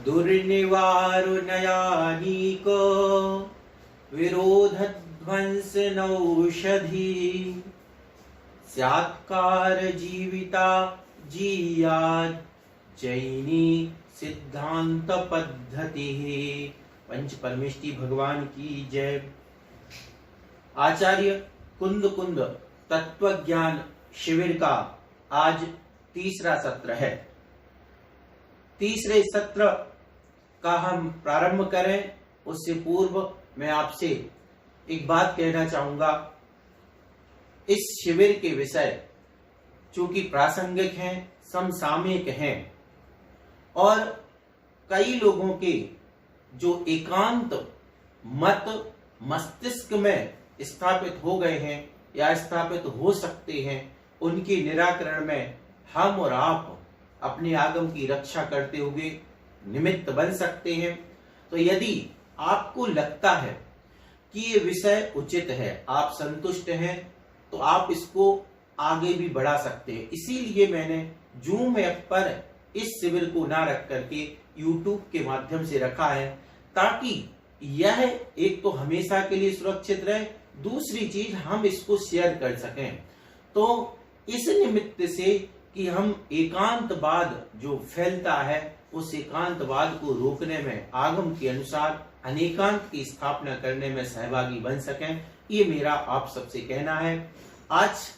दुर्निवारुनयानीको विरोधध्वंसनौषधी स्यात्कार जीविता जीयात् जैनी सिद्धांत पद्धति। पंच परमेष्टि भगवान की जय। आचार्य कुंद कुंद तत्व ज्ञान शिविर का आज तीसरा सत्र है। तीसरे सत्र का हम प्रारंभ करें उससे पूर्व मैं आपसे एक बात कहना चाहूंगा। इस शिविर के विषय चूंकि प्रासंगिक हैं, समसामयिक हैं और कई लोगों के जो एकांत मत मस्तिष्क में स्थापित हो गए हैं या स्थापित हो सकते हैं, उनके निराकरण में हम और आप अपने आगम की रक्षा करते हुए निमित्त बन सकते हैं। तो यदि आपको लगता है कि ये विषय उचित है, आप संतुष्ट हैं, तो आप इसको आगे भी बढ़ा सकते हैं। इसीलिए मैंने जूम ऐप पर इस शिविर को ना रख करके यूट्यूब के माध्यम से रखा है, ताकि यह एक तो हमेशा के लिए सुरक्षित रहे, दूसरी चीज हम इसको शेयर कर सकें। तो इस निमित्त से कि हम एकांतवाद जो फैलता है उस एकांतवाद को रोकने में आगम के अनुसार अनेकांत की स्थापना करने में सहभागी बन सकें, ये मेरा आप सबसे कहना है। आज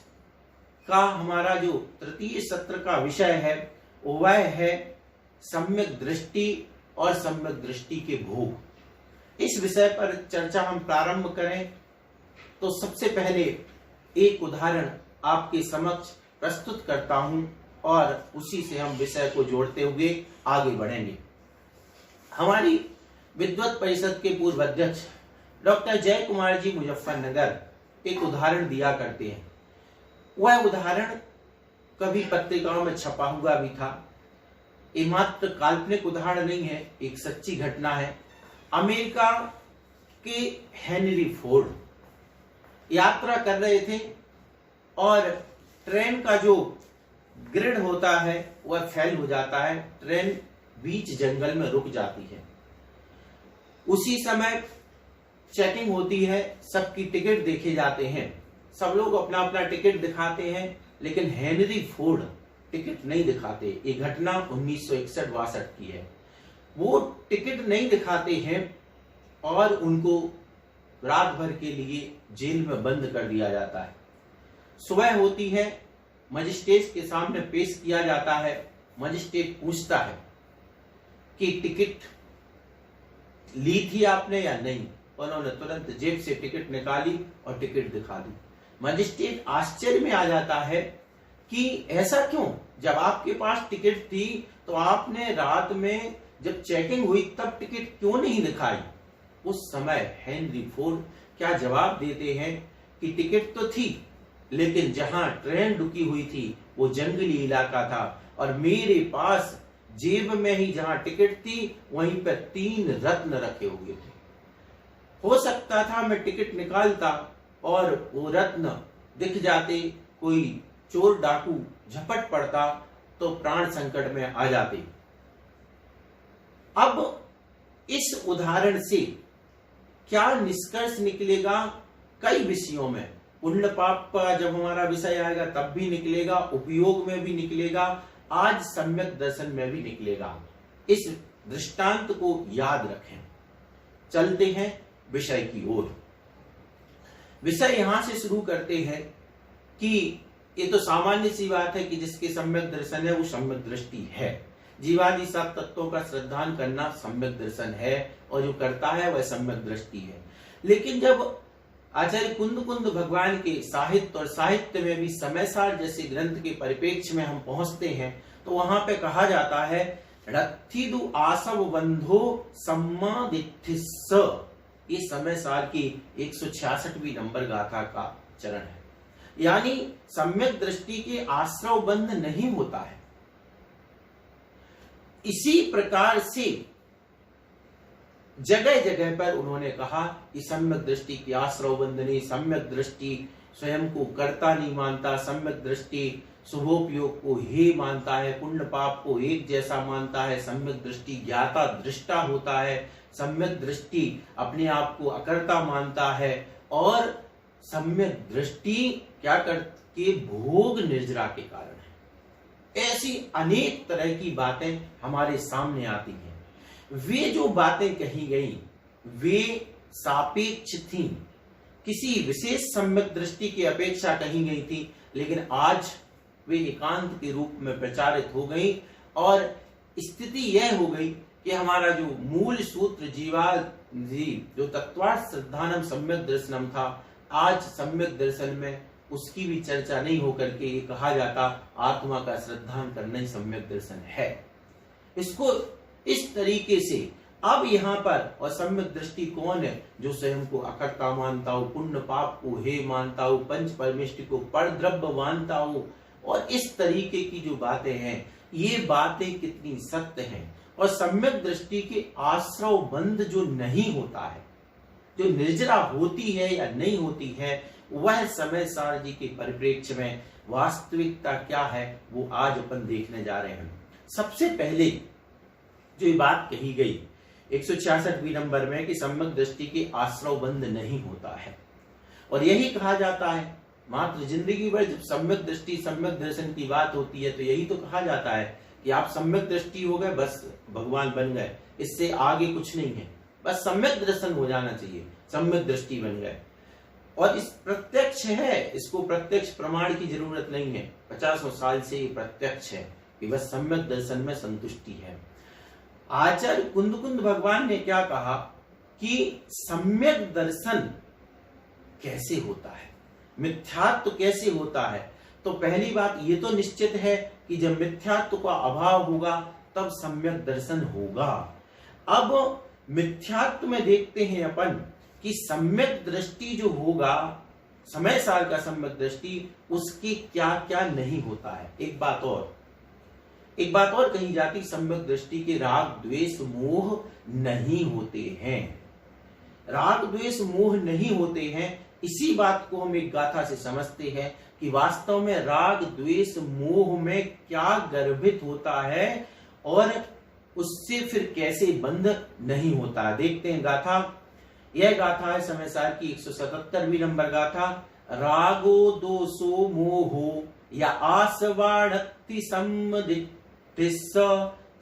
का हमारा जो तृतीय सत्र का विषय है वह है सम्यक दृष्टि और सम्यक दृष्टि के भोग। इस विषय पर चर्चा हम प्रारंभ करें तो सबसे पहले एक उदाहरण आपके समक्ष प्रस्तुत करता हूं और उसी से हम विषय को जोड़ते हुए आगे बढ़ेंगे। हमारी विद्वत परिषद के पूर्व अध्यक्ष डॉक्टर जय कुमार जी मुजफ्फरनगर एक उदाहरण दिया करते हैं। वह उदाहरण कभी पत्रिकाओं में छपा हुआ भी था। ये मात्र काल्पनिक उदाहरण नहीं है, एक सच्ची घटना है। अमेरिका के हेनरी फोर्ड यात्रा कर रहे थे और ट्रेन का जो ग्रिड होता है वह फेल हो जाता है, ट्रेन बीच जंगल में रुक जाती है। उसी समय चेकिंग होती है, सबकी टिकट देखे जाते हैं, सब लोग अपना अपना टिकट दिखाते हैं, लेकिन हेनरी फोर्ड टिकट नहीं दिखाते। ये घटना 1961-62 की है। वो टिकट नहीं दिखाते हैं और उनको रात भर के लिए जेल में बंद कर दिया जाता है। सुबह होती है, मजिस्ट्रेट के सामने पेश किया जाता है। मजिस्ट्रेट पूछता है कि टिकट ली थी आपने या नहीं। उन्होंने तुरंत जेब से टिकट निकाली और टिकट दिखा दी। मजिस्ट्रेट आश्चर्य में आ जाता है कि ऐसा क्यों, जब आपके पास टिकट थी तो आपने रात में जब चेकिंग हुई तब टिकट क्यों नहीं दिखाई। उस समय हेनरी फोर्ड क्या जवाब देते हैं कि टिकट तो थी, लेकिन जहां ट्रेन रुकी हुई थी वो जंगली इलाका था और मेरे पास जेब में ही जहां टिकट थी वहीं पर 3 रत्न रखे हुए थे। हो सकता था मैं टिकट निकालता और वो रत्न दिख जाते, कोई चोर डाकू झपट पड़ता तो प्राण संकट में आ जाते। अब इस उदाहरण से क्या निष्कर्ष निकलेगा? कई विषयों में, पुण्य पाप का जब हमारा विषय आएगा तब भी निकलेगा, उपयोग में भी निकलेगा, आज सम्यक दर्शन में भी निकलेगा। इस दृष्टांत को याद रखें। चलते हैं विषय की ओर। विषय यहां से शुरू करते हैं कि ये तो सामान्य सी बात है कि जिसके सम्यक दर्शन है वो सम्यक दृष्टि है। जीवादि सब तत्वों का श्रद्धान करना सम्यक दर्शन है और जो करता है वह सम्यक दृष्टि है। लेकिन जब आचार्य कुंद कुंद भगवान के साहित्य और साहित्य में भी समयसार जैसे ग्रंथ के परिप्रेक्ष्य में हम पहुंचते हैं तो वहां पे कहा जाता है रथिदु आसव बंधो सम्मादिथिस्स। ये समयसार की 166वीं नंबर गाथा का चरण है। यानी सम्यक दृष्टि के आश्रव बंध नहीं होता है। इसी प्रकार से जगह जगह पर उन्होंने कहा कि सम्यक दृष्टि की आश्रव बंध नहीं, सम्यक दृष्टि स्वयं को कर्ता नहीं मानता, सम्यक दृष्टि शुभोपयोग को हे मानता है, पुण्य पाप को एक जैसा मानता है। सम्यक दृष्टि ज्ञाता दृष्टा होता है। सम्यक दृष्टि अपने आप को अकर्ता मानता है और सम्यक दृष्टि क्या करके भोग निर्जरा के कारण है। ऐसी अनेक तरह की बातें हमारे सामने आती हैं। वे जो बातें कही गई वे सापेक्ष थी, किसी विशेष सम्यक दृष्टि की अपेक्षा कही गई थी, लेकिन आज वे एकांत के रूप में प्रचारित हो गई और स्थिति यह हो गई कि हमारा जो मूल सूत्र जो तत्वार्थ श्रद्धानम सम्यक दर्शनम था, आज सम्यक दर्शन में उसकी भी चर्चा नहीं होकर के ये कहा जाता आत्मा का श्रद्धान करना ही सम्यक दर्शन है। इसको इस तरीके से अब यहाँ पर और सम्यक दृष्टि कौन है? जो स्वयं को अकर्ता मानता हो, पुण्य पाप को हे मानता हो, पंच परमेष्टि को पर द्रव्य मानता हो, और इस तरीके की जो बातें हैं ये बातें कितनी सत्य हैं। और सम्यक दृष्टि के आश्रव बंध जो नहीं होता है, जो निर्जरा होती है या नहीं होती है, वह समय सार जी के परिप्रेक्ष्य में वास्तविकता क्या है वो आज अपन देखने जा रहे हैं। सबसे पहले जो ये बात कही गई 166 नंबर में कि सम्यक दृष्टि के आश्रव बंध नहीं होता है, और यही कहा जाता है मात्र जिंदगी भर जब सम्यक दृष्टि सम्यक दर्शन की बात होती है तो यही तो कहा जाता है कि आप सम्यक दृष्टि हो गए बस भगवान बन गए, इससे आगे कुछ नहीं है, बस सम्यक दर्शन हो जाना चाहिए, सम्यक दृष्टि बन गए। और इस प्रत्यक्ष है, इसको प्रत्यक्ष प्रमाण की जरूरत नहीं है, 50 साल से ये प्रत्यक्ष है कि बस सम्यक दर्शन में संतुष्टि है। आचार्य कुंद भगवान ने क्या कहा कि सम्यक दर्शन कैसे होता है, मिथ्यात्व कैसे होता है? तो पहली बात ये तो निश्चित है कि जब मिथ्यात्व का अभाव होगा तब सम्यक दर्शन होगा। अब मिथ्यात्व में देखते हैं अपन कि सम्यक दृष्टि जो होगा, समय सार का सम्यक दृष्टि, उसकी क्या क्या नहीं होता है। एक बात और कही जाती, सम्यक दृष्टि के राग द्वेष मोह नहीं होते हैं। राग द्वेष मोह नहीं होते हैं, इसी बात को हम एक गाथा से समझते हैं कि वास्तव में राग द्वेष मोह में क्या गर्भित होता है और उससे फिर कैसे बंध नहीं होता। देखते हैं गाथा। यह गाथा है समय सार की 177वीं नंबर गाथा। रागो दोषो मोहो या आसवाणत्ति सम्मदितिस्स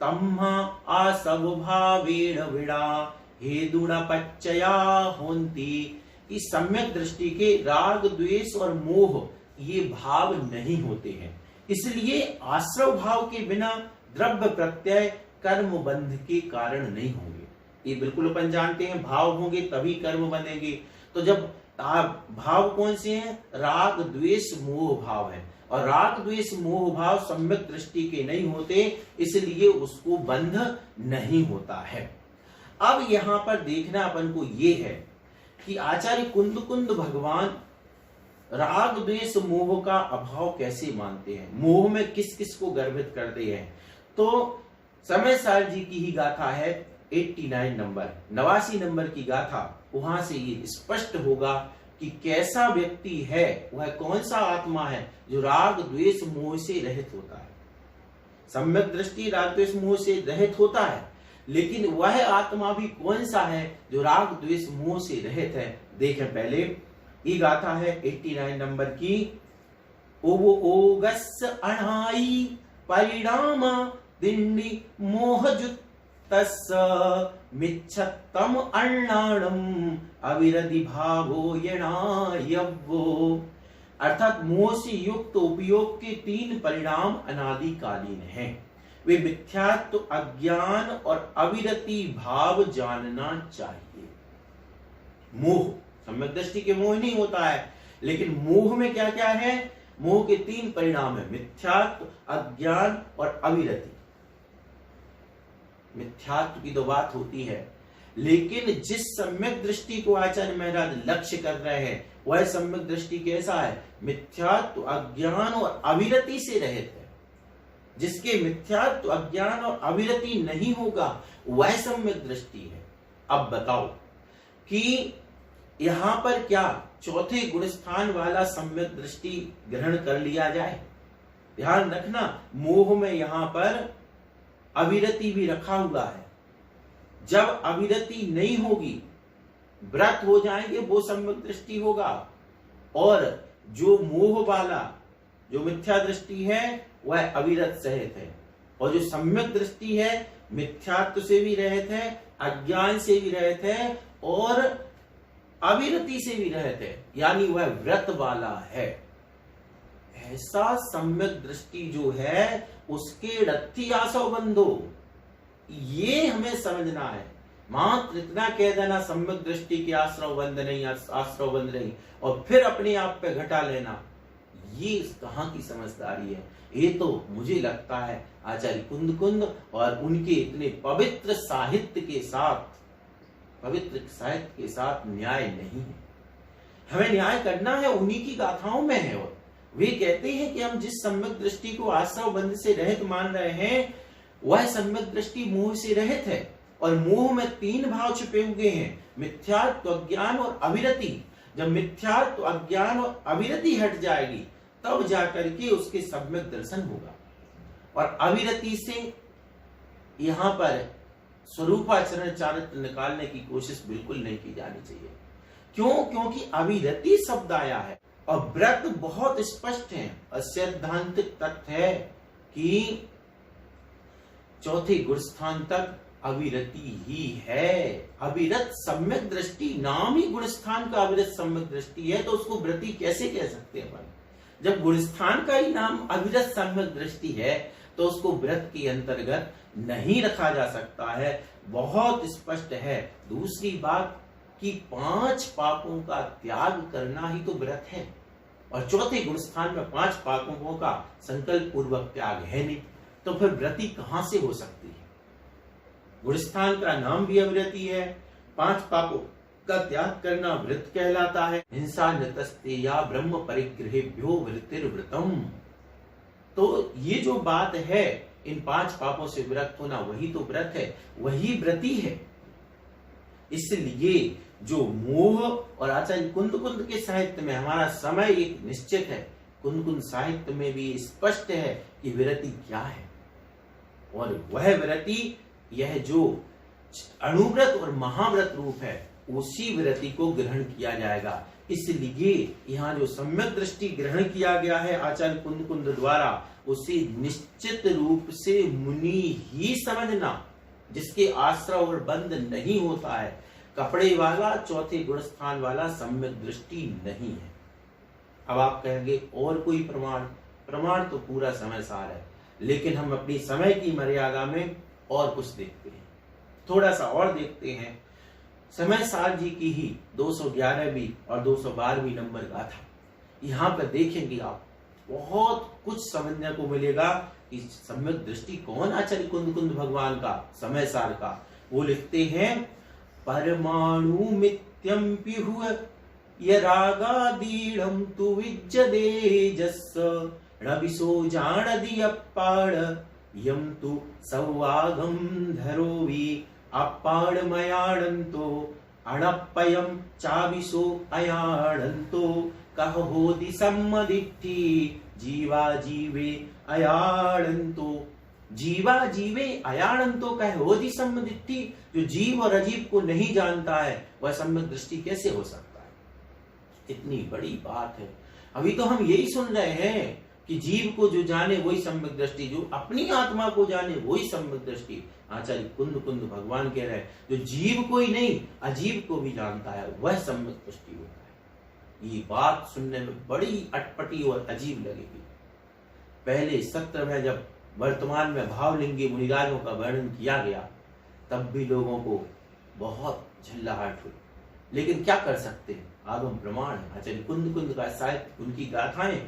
तम्हा आसव भावेण विड़ा हे दुणपच्चया होन्ति। कि सम्यक दृष्टि के राग द्वेष और मोह ये भाव नहीं होते हैं, इसलिए आश्रव भाव के बिना द्रव्य प्रत्यय कर्म बंध के कारण नहीं होंगे। ये बिल्कुल अपन जानते हैं, भाव होंगे तभी कर्म बनेंगे। तो जब भाव कौन से हैं? राग द्वेष मोह भाव है, और राग द्वेष मोह भाव सम्यक दृष्टि के नहीं होते, इसलिए उसको बंध नहीं होता है। अब यहाँ पर देखना अपन को ये है कि आचार्य कुंद भगवान राग द्वेष मोह का अभाव कैसे मानते हैं, मोह में किस किस को गर्भित करते हैं। तो समय सार जी की ही गाथा है 89 नंबर 89 नंबर की गाथा, वहां से ये स्पष्ट होगा कि कैसा व्यक्ति है, वह कौन सा आत्मा है जो राग द्वेष मोह से रहित होता है। सम्यक दृष्टि राग द्वेष मोह से रहित होता है, लेकिन वह आत्मा भी कौन सा है जो राग द्वेष मोह से रहित है। देखें पहले ये गाथा है 89 नंबर की। ओगस अणाई परिणाम दिन्नी मोहजुत्तस्स मिच्छत्तम अर्णाणम अविरधि भावो यणायवो। अर्थात मोह से युक्त उपयोग के 3 परिणाम अनादिकालीन हैं। वे मिथ्यात्व, अज्ञान और अविरति भाव जानना चाहिए। मोह सम्यक दृष्टि के मोह नहीं होता है, लेकिन मोह में क्या क्या है? मोह के 3 परिणाम है, मिथ्यात्व, अज्ञान और अविरति। मिथ्यात्व की तो बात होती है, लेकिन जिस सम्यक दृष्टि को आचार्य महाराज लक्ष्य कर रहे हैं वह सम्यक दृष्टि कैसा है? मिथ्यात्व, अज्ञान और अविरति से रहित है। जिसके मिथ्यात्व, अज्ञान और अविरति नहीं होगा वह सम्यक दृष्टि है। अब बताओ कि यहां पर क्या चौथे गुण स्थान वाला सम्यक दृष्टि ग्रहण कर लिया जाए? ध्यान रखना, मोह में यहां पर अविरति भी रखा हुआ है। जब अविरति नहीं होगी, व्रत हो जाएंगे, वो सम्यक दृष्टि होगा। और जो मोह वाला, जो मिथ्या दृष्टि है, वह अविरत सहित है। और जो सम्यक दृष्टि है, मिथ्यात्व से भी रहित है, अज्ञान से भी रहित है और अविरति से भी रहित है, यानी वह व्रत वाला है। ऐसा सम्यक दृष्टि जो है, उसके रत्थी आसव बंधो, ये हमें समझना है। मात्र इतना कह देना सम्यक दृष्टि के आश्रव बंध नहीं, आश्रव बंध नहीं, और फिर अपने आप पे घटा लेना, ये कहां की समझदारी है। ये तो मुझे लगता है आचार्य कुंद कुंद और उनके इतने पवित्र साहित्य के साथ न्याय नहीं है। हमें न्याय करना है उन्हीं की गाथाओं में है। और वे कहते हैं कि हम जिस सम्यक दृष्टि को आश्रव बंध से रहित मान रहे हैं, वह सम्यक दृष्टि मोह से रहित है। और मोह में 3 भाव छिपे हुए हैं, मिथ्यात्व, अज्ञान और अविरति। जब मिथ्यात्व, अज्ञान और अविरति हट जाएगी, तब जाकर के उसके सम्यक दर्शन होगा। और अविरति से यहां पर स्वरूपाचरण चारित्र निकालने की कोशिश बिल्कुल नहीं की जानी चाहिए। क्यों? क्योंकि अविरति शब्द आया है और व्रत बहुत स्पष्ट है और सैद्धांतिक तथ्य है कि चौथे गुणस्थान तक अविरति ही है। अविरत सम्यक दृष्टि, नाम ही गुणस्थान का अविरत सम्यक दृष्टि है, तो उसको व्रति कैसे कह सकते हैं अपन? जब गुणस्थान का ही नाम अविरत सम्यक दृष्टि है, तो उसको व्रत के अंतर्गत नहीं रखा जा सकता है। बहुत स्पष्ट है। दूसरी बात कि 5 पापों का त्याग करना ही तो व्रत है, और चौथे गुणस्थान में 5 पापों का संकल्प पूर्वक त्याग है नहीं, तो फिर व्रति कहां से हो सकती है? गुणस्थान का नाम भी अविरति है, 5 पापों का त्याग करना व्रत कहलाता है। हिंसा नतस्ते या ब्रह्म परिग्रहेभ्यो वृत्तिर्व्रतम। तो ये जो बात है, इन 5 पापों से विरक्त होना, वही तो व्रत है, वही व्रति है। इसलिए जो मोह, और आचार्य कुंद कुंद के साहित्य में हमारा समय एक निश्चित है, कुंद कुंद साहित्य में भी स्पष्ट है कि विरति क्या है। और वह विरति, यह जो अणुव्रत और महाव्रत रूप है, उसी विरति को ग्रहण किया जाएगा। इसलिए यहाँ जो सम्यक दृष्टि ग्रहण किया गया है आचार्य कुंद कुंद द्वारा, उसे निश्चित रूप से मुनि ही समझना, जिसके आश्रय और बंध नहीं होता है। कपड़े वाला, चौथे गुणस्थान वाला सम्यक दृष्टि नहीं है। अब आप कहेंगे और कोई प्रमाण? प्रमाण तो पूरा समय सार है, लेकिन हम अपनी समय की मर्यादा में और कुछ देखते हैं, थोड़ा सा और देखते हैं। समय सार जी की ही 211वीं और 212वीं नंबर गाथा, यहाँ पर देखेंगे आप, बहुत कुछ समझने को मिलेगा कि सम्यक दृष्टि कौन आचार्य कुंद कुंद भगवान का, समय सार का। वो लिखते हैं, परमाणु मित्यम पिहुः यरागादीणं तु विज्जदेजस् रविसो जानदि अप्पाड़ यम तु सौवागम धरोवि अप्पाड़मयाणन्तो अणप्पयम चाविसो अयाणन्तो कहोदि सम्मदिट्ठी जीवा जीवे अयाणन्तो। जीवा जीवे अयाणन्तो कहोदि सम्मदिट्ठी। जो जीव और अजीव को नहीं जानता है, वह सम्यक दृष्टि कैसे हो सकता है? इतनी बड़ी बात है। अभी तो हम यही सुन रहे हैं कि जीव को जो जाने वही सम्यक दृष्टि, जो अपनी आत्मा को जाने वही सम्यक दृष्टि। आचार्य कुंद कुंद भगवान कह रहे हैं, जो जीव को ही नहीं अजीव को भी जानता है, वह सम्यक दृष्टि होता है। ये बात सुनने में बड़ी अटपटी और अजीब लगेगी। पहले सत्र में जब वर्तमान में भावलिंगी मुनिराजों का वर्णन किया गया, तब भी लोगों को बहुत झल्लाहट हुई, लेकिन क्या कर सकते हैं, आगम प्रमाण है। आचार्य कुंद कुंद का साहित्य, उनकी गाथाएं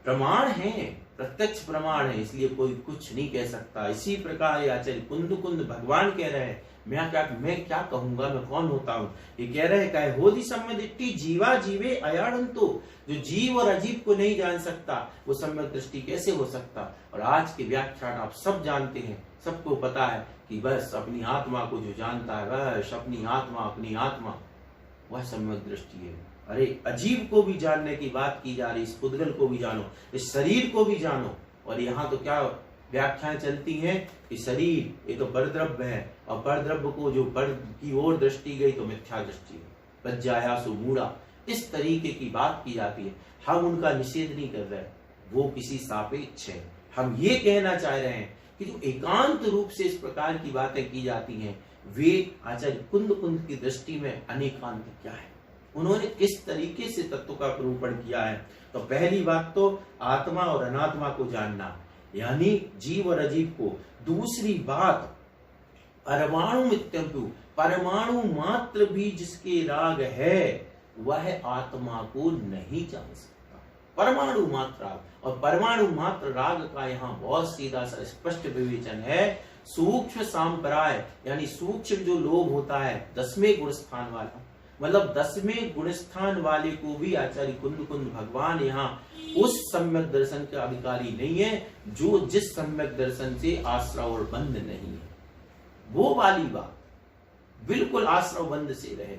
प्रमाण हैं, प्रत्यक्ष प्रमाण है, इसलिए कोई कुछ नहीं कह सकता। इसी प्रकार आचार्य कुंद कुंद भगवान कह रहे हैं, मैं क्या कहूंगा, मैं कौन होता हूं? ये कह रहे हैं, होदि सम्यदिट्ठी जीवा जीवे अयाणन्तो। जो जीव और अजीव को नहीं जान सकता, वो सम्यक दृष्टि कैसे हो सकता? और आज के व्याख्यान आप सब जानते हैं, सबको पता है कि बस अपनी आत्मा को जो जानता है, बस अपनी आत्मा वह सम्यक दृष्टि है। अरे अजीव को भी जानने की बात की जा रही, इस पुद्गल को भी जानो, इस शरीर को भी जानो, और यहाँ तो क्या व्याख्याएं चलती हैं कि शरीर ये तो परद्रव्य है, और परद्रव्य को जो पर की ओर दृष्टि गई तो मिथ्या दृष्टि है, प्रज्ञायासु मूढ़ा, इस तरीके की बात की जाती है। हम उनका निषेध नहीं कर रहे, वो किसी सापेक्ष है। हम ये कहना चाह रहे हैं कि जो एकांत रूप से इस प्रकार की बातें की जाती हैं, वे आचार्य कुंद की दृष्टि में अनेकांत क्या है, उन्होंने किस तरीके से तत्व का निरूपण किया है। तो पहली बात तो आत्मा और अनात्मा को जानना, यानी जीव और अजीव को। दूसरी बात परमाणु मित्यंतु, परमाणु मात्र भी जिसके राग है वह आत्मा को नहीं जान सकता, परमाणु मात्र राग। और परमाणु मात्र राग का यहाँ बहुत सीधा सा स्पष्ट विवेचन है। सूक्ष्म सांप्राय यानी सूक्ष्म जो लोभ होता है 10वें गुण स्थान वाला, मतलब 10वें गुण स्थान वाले को भी आचार्य कुंद भगवान यहाँ उस सम्यक दर्शन के अधिकारी नहीं है जो जिस सम्यक दर्शन से आश्रव और बंध नहीं है, वो वाली बात बिल्कुल आश्रव बंध से रहे।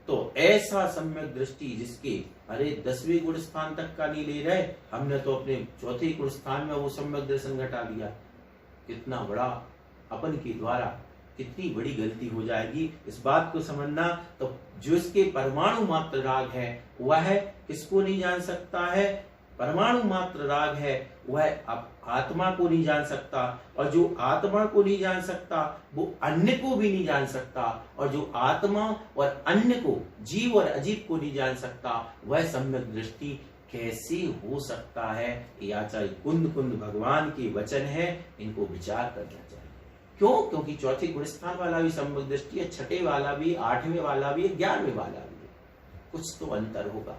तो ऐसा सम्यक दृष्टि जिसके अरे 10वें गुण स्थान तक का नहीं ले रहे, हमने तो अपने चौथे गुण स्थान में वो सम्यक दर्शन घटा दिया। कितना बड़ा अपन के द्वारा कितनी बड़ी गलती हो जाएगी, इस बात को समझना। तो जो इसके परमाणु मात्र राग है वह किसको नहीं जान सकता है, परमाणु मात्र राग है वह आत्मा को नहीं जान सकता, और जो आत्मा को नहीं जान सकता वो अन्य को भी नहीं जान सकता, और जो आत्मा और अन्य को जीव और अजीव को नहीं जान सकता वह सम्यक दृष्टि कैसे हो सकता है। ये आचार्य कुंद भगवान के वचन है, इनको विचार करना चाहिए। क्यों? क्योंकि चौथे गुण स्थान वाला भी सम्यक दृष्टि है, छठे वाला भी, 8वें वाला भी, 11वें वाला भी, कुछ तो अंतर होगा।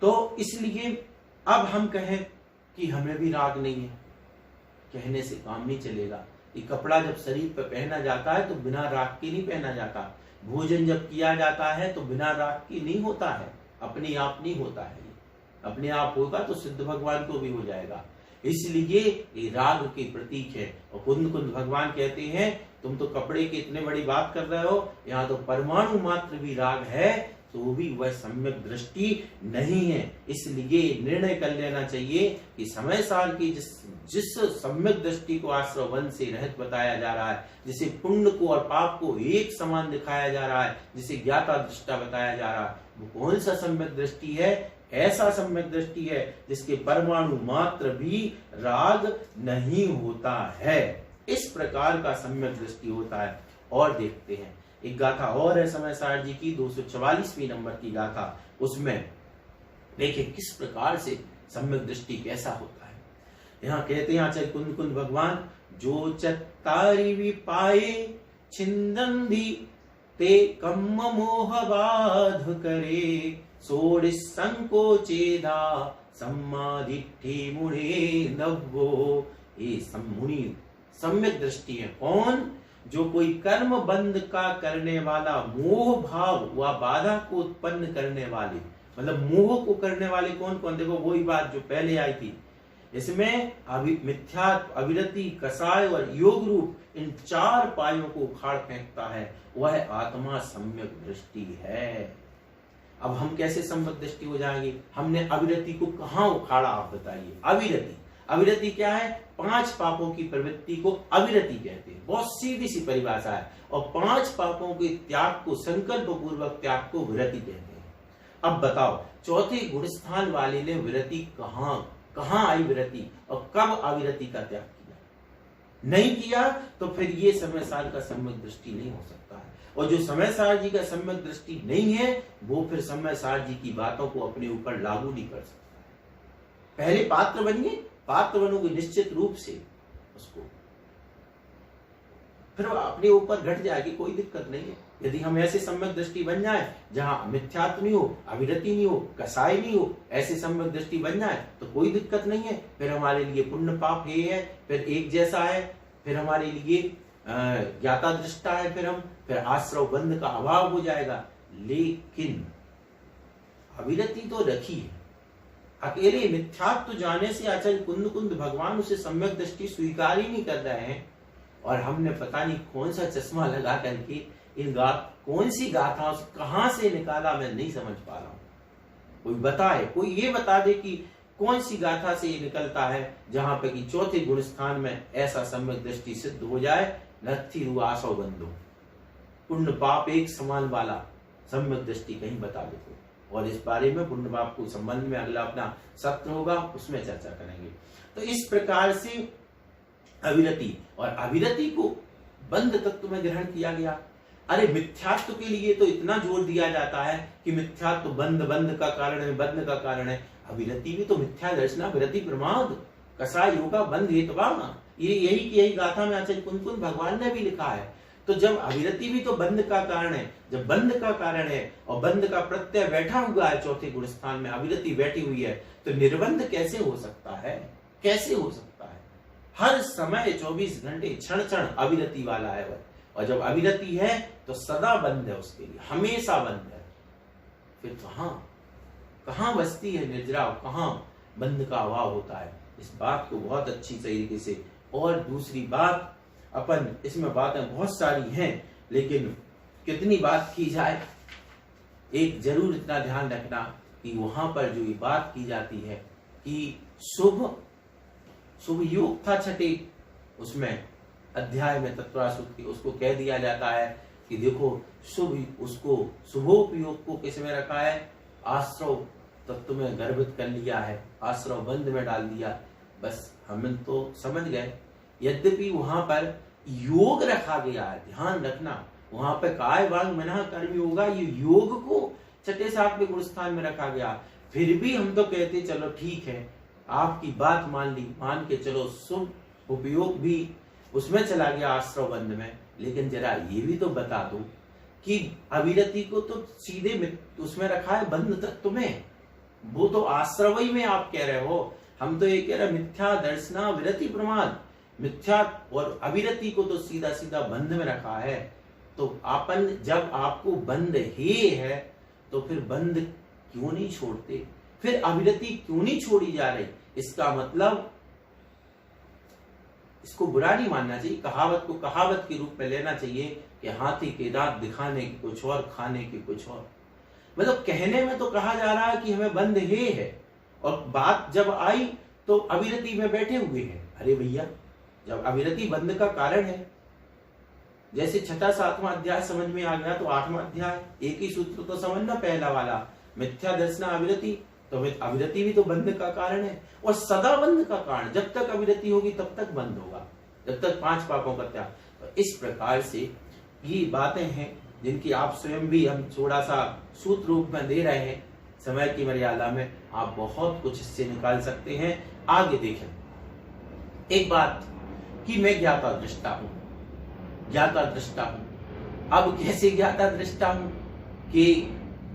तो इसलिए अब हम कहें कि हमें भी राग नहीं है, कहने से काम नहीं चलेगा। ये कपड़ा जब शरीर पर पहना जाता है तो बिना राग के नहीं पहना जाता, भोजन जब किया जाता है तो बिना राग की नहीं होता है, अपने आप नहीं होता है। अपने आप होगा तो सिद्ध भगवान को भी हो जाएगा, इसलिए ये राग के प्रतीक है। और कुंद भगवान कहते हैं तुम तो कपड़े की इतने बड़ी बात कर रहे हो, यहाँ तो परमाणु मात्र भी राग है तो भी वह सम्यक दृष्टि नहीं है। इसलिए निर्णय कर लेना चाहिए कि समय साल की जिस सम्यक दृष्टि को आश्रवण से रहित बताया जा रहा है, जिसे पुण्य को और पाप को एक समान दिखाया जा रहा है, जिसे ज्ञाता दृष्टा बताया जा रहा है, वो कौन सा सम्यक दृष्टि है? ऐसा सम्यक दृष्टि है जिसके परमाणु मात्र भी राग नहीं होता है। इस प्रकार का सम्यक दृष्टि होता है। और देखते हैं एक गाथा और है समय सार जी की 244वीं नंबर की गाथा, उसमें देखिए किस प्रकार से सम्यक दृष्टि कैसा होता है। यहाँ कहते हैं आचार्य कुंद भगवान, जो चत्तारि विपाये छिंदंदी ते कम्म मोह बाध करे, सोडिस संकोचेदा सम्मादिठ्ठी मुने नव्वो। ये मुनि सम्यक दृष्टि है। कौन? जो कोई कर्म बंध का करने वाला, मोह भाव व बाधा को उत्पन्न करने वाले, मतलब मोह को करने वाले कौन कौन? देखो वही बात जो पहले आई थी, इसमें मिथ्या, अविरति, कसाय और योग रूप इन 4 पायों को उखाड़ फेंकता है, वह आत्मा सम्यक दृष्टि है। अब हम कैसे सम्यक दृष्टि हो जाएंगे? हमने अविरति को कहाँ उखाड़ा, आप बताइए। अविरति क्या है? 5 पापों की प्रवृत्ति को अविरति कहते हैं, बहुत सीधी सी परिभाषा है। और 5 पापों के त्याग को, संकल्प पूर्वक त्याग को विरति कहते हैं। अब बताओ चौथे गुण स्थान वाले ने विरति कहाँ आई विरति, और कब अविरति का त्याग किया? नहीं किया तो फिर ये समय सार का सम्यक दृष्टि नहीं हो सकता है। और जो समय सार जी का सम्यक दृष्टि नहीं है वो फिर समय सार जी की बातों को अपने ऊपर लागू नहीं कर सकता है। पहले पात्र बनिए, पात्र बनोगे निश्चित रूप से उसको, फिर अपने ऊपर घट जाएगी, कोई दिक्कत नहीं है। यदि हम ऐसे सम्यक दृष्टि बन जाए जहां मिथ्यात्व नहीं हो, अविरति नहीं हो, कसाई नहीं हो, ऐसे सम्यक दृष्टि बन जाए तो कोई दिक्कत नहीं है। फिर हमारे लिए पुण्य पाप है, फिर एक जैसा है, फिर हमारे लिए ज्ञाता दृष्टा है, फिर आश्रव बंध का अभाव हो जाएगा। लेकिन अविरति तो रखी है, अकेले मिथ्यात्व जाने से आचार्य कुंद भगवान उसे सम्यक दृष्टि स्वीकार ही नहीं कर रहे हैं। और हमने पता नहीं कौन सा चश्मा लगा करके कौन सी गाथाओं से कहां से निकाला, मैं नहीं समझ पा रहा हूं। कोई बताए, कोई ये बता दे कि कौन सी गाथा से ये निकलता है जहां पे कि चौथे गुण स्थान में ऐसा सम्यक दृष्टि सिद्ध हो जाए, नत्थी रु आसो बंधु, पुण्य पाप एक समान वाला सम्यक दृष्टि कहीं बता दो। और इस बारे में पुण्य पाप को संबंध में अगला अपना सत्र होगा, उसमें चर्चा करेंगे। तो इस प्रकार से अविरति और अविरति को बंध तत्व में ग्रहण किया गया। अरे मिथ्यात्व के लिए तो इतना जोर दिया जाता है कि मिथ्यात्व बंध बंध का कारण है, बंध का कारण है। अविरति भी तो मिथ्या दर्शना विरति प्रमाद कसा योगा बंध हेतवा, ये यही गाथा में आचार्य कुंतुन भगवान ने भी लिखा है। तो जब अविरति भी तो बंध का कारण है, जब बंध का कारण है और बंध का प्रत्यय बैठा हुआ है चौथे गुण स्थान में, अविरति बैठी हुई है, तो निर्बंध कैसे हो सकता है? कैसे हो सकता है? हर समय 24 घंटे क्षण क्षण अविरति वाला है वह, और जब अविरति है तो सदा बंद है, उसके लिए हमेशा बंद है। फिर कहां बसती है निर्जरा, कहां बंध का अभाव होता है? इस बात को बहुत अच्छी तरीके से। और दूसरी बात, अपन इसमें बातें बहुत सारी हैं, लेकिन कितनी बात की जाए, एक जरूर इतना ध्यान रखना कि वहां पर जो ये बात की जाती है कि शुभ योग था छठे उसमें अध्याय में तत्वासुत, उसको कह दिया जाता है कि देखो उसको शुभोपयोग को किस में रखा है? आश्रव तत्व में गर्भित कर लिया है, आश्रव बंध में डाल दिया। बस हम तो समझ गए, यद्यपि वहां पर योग रखा गया है, ध्यान रखना, वहां पर काय वांग मनः कर्म योगा, ये योग को छठे सातवें गुण स्थान में रखा गया। फिर भी हम तो कहते चलो ठीक है, आपकी बात मान ली, मान के चलो शुभ उपयोग भी उसमें चला गया आश्रव बंध में, लेकिन जरा ये भी तो बता दो कि अविरति को तो सीधे उसमें रखा है बंध तत्व में, वो तो आश्रव ही में आप कह रहे हो। हम तो ये कह रहे मिथ्या दर्शना विरति प्रमाद, मिथ्या और अविरति को तो सीधा सीधा बंध में रखा है। तो आपन जब आपको बंध ही है तो फिर बंध क्यों नहीं छोड़ते, फिर अविरति क्यों नहीं छोड़ी जा रही? इसका मतलब इसको बुरा नहीं मानना चाहिए, कहावत को कहावत के रूप में लेना चाहिए कि हाथी के दांत दिखाने की कुछ और, खाने की कुछ और। मतलब कहने में तो कहा जा रहा है कि हमें बंध है, और बात जब आई तो अविरति में बैठे हुए हैं। अरे भैया, जब अविरति बंध का कारण है, जैसे छठा सातवां अध्याय समझ में आ गया तो आठवां अध्याय एक ही सूत्र तो समझना, पहला वाला मिथ्या दर्शना अविरति, तो अविरति भी तो बंध का कारण है और सदा बंध का कारण। जब तक अविरति होगी तब तक बंध होगा, जब तक 5 पापों का त्याग। तो इस प्रकार से ये बातें हैं जिनकी आप स्वयं भी हम थोड़ा सा सूत्र रूप में दे रहे हैं, समय की मर्यादा में आप बहुत कुछ इससे निकाल सकते हैं। आगे देखें एक बात कि मैं ज्ञाता दृष्टा हूं, ज्ञाता दृष्टा हूं। अब कैसे ज्ञाता दृष्टा हूं कि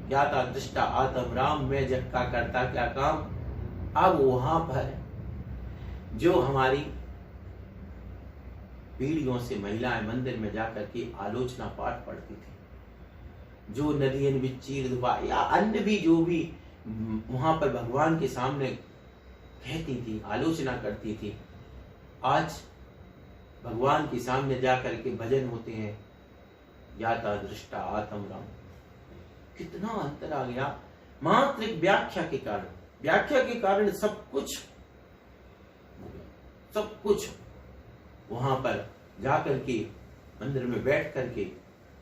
ज्ञाता दृष्टा आत्म राम में जग का करता क्या काम। अब वहां पर जो हमारी पीढ़ियों से महिलाएं मंदिर में जाकर के आलोचना पाठ पढ़ती थी, जो नदियन विचीर या अन्य भी जो भी वहां पर भगवान के सामने कहती थी, आलोचना करती थी, आज भगवान के सामने जाकर के भजन होते हैं ज्ञाता दृष्टा आत्म राम। कितना अंतर आ गया मात्र एक व्याख्या के कारण। व्याख्या के कारण सब कुछ वहां पर जाकर के मंदिर में बैठ करके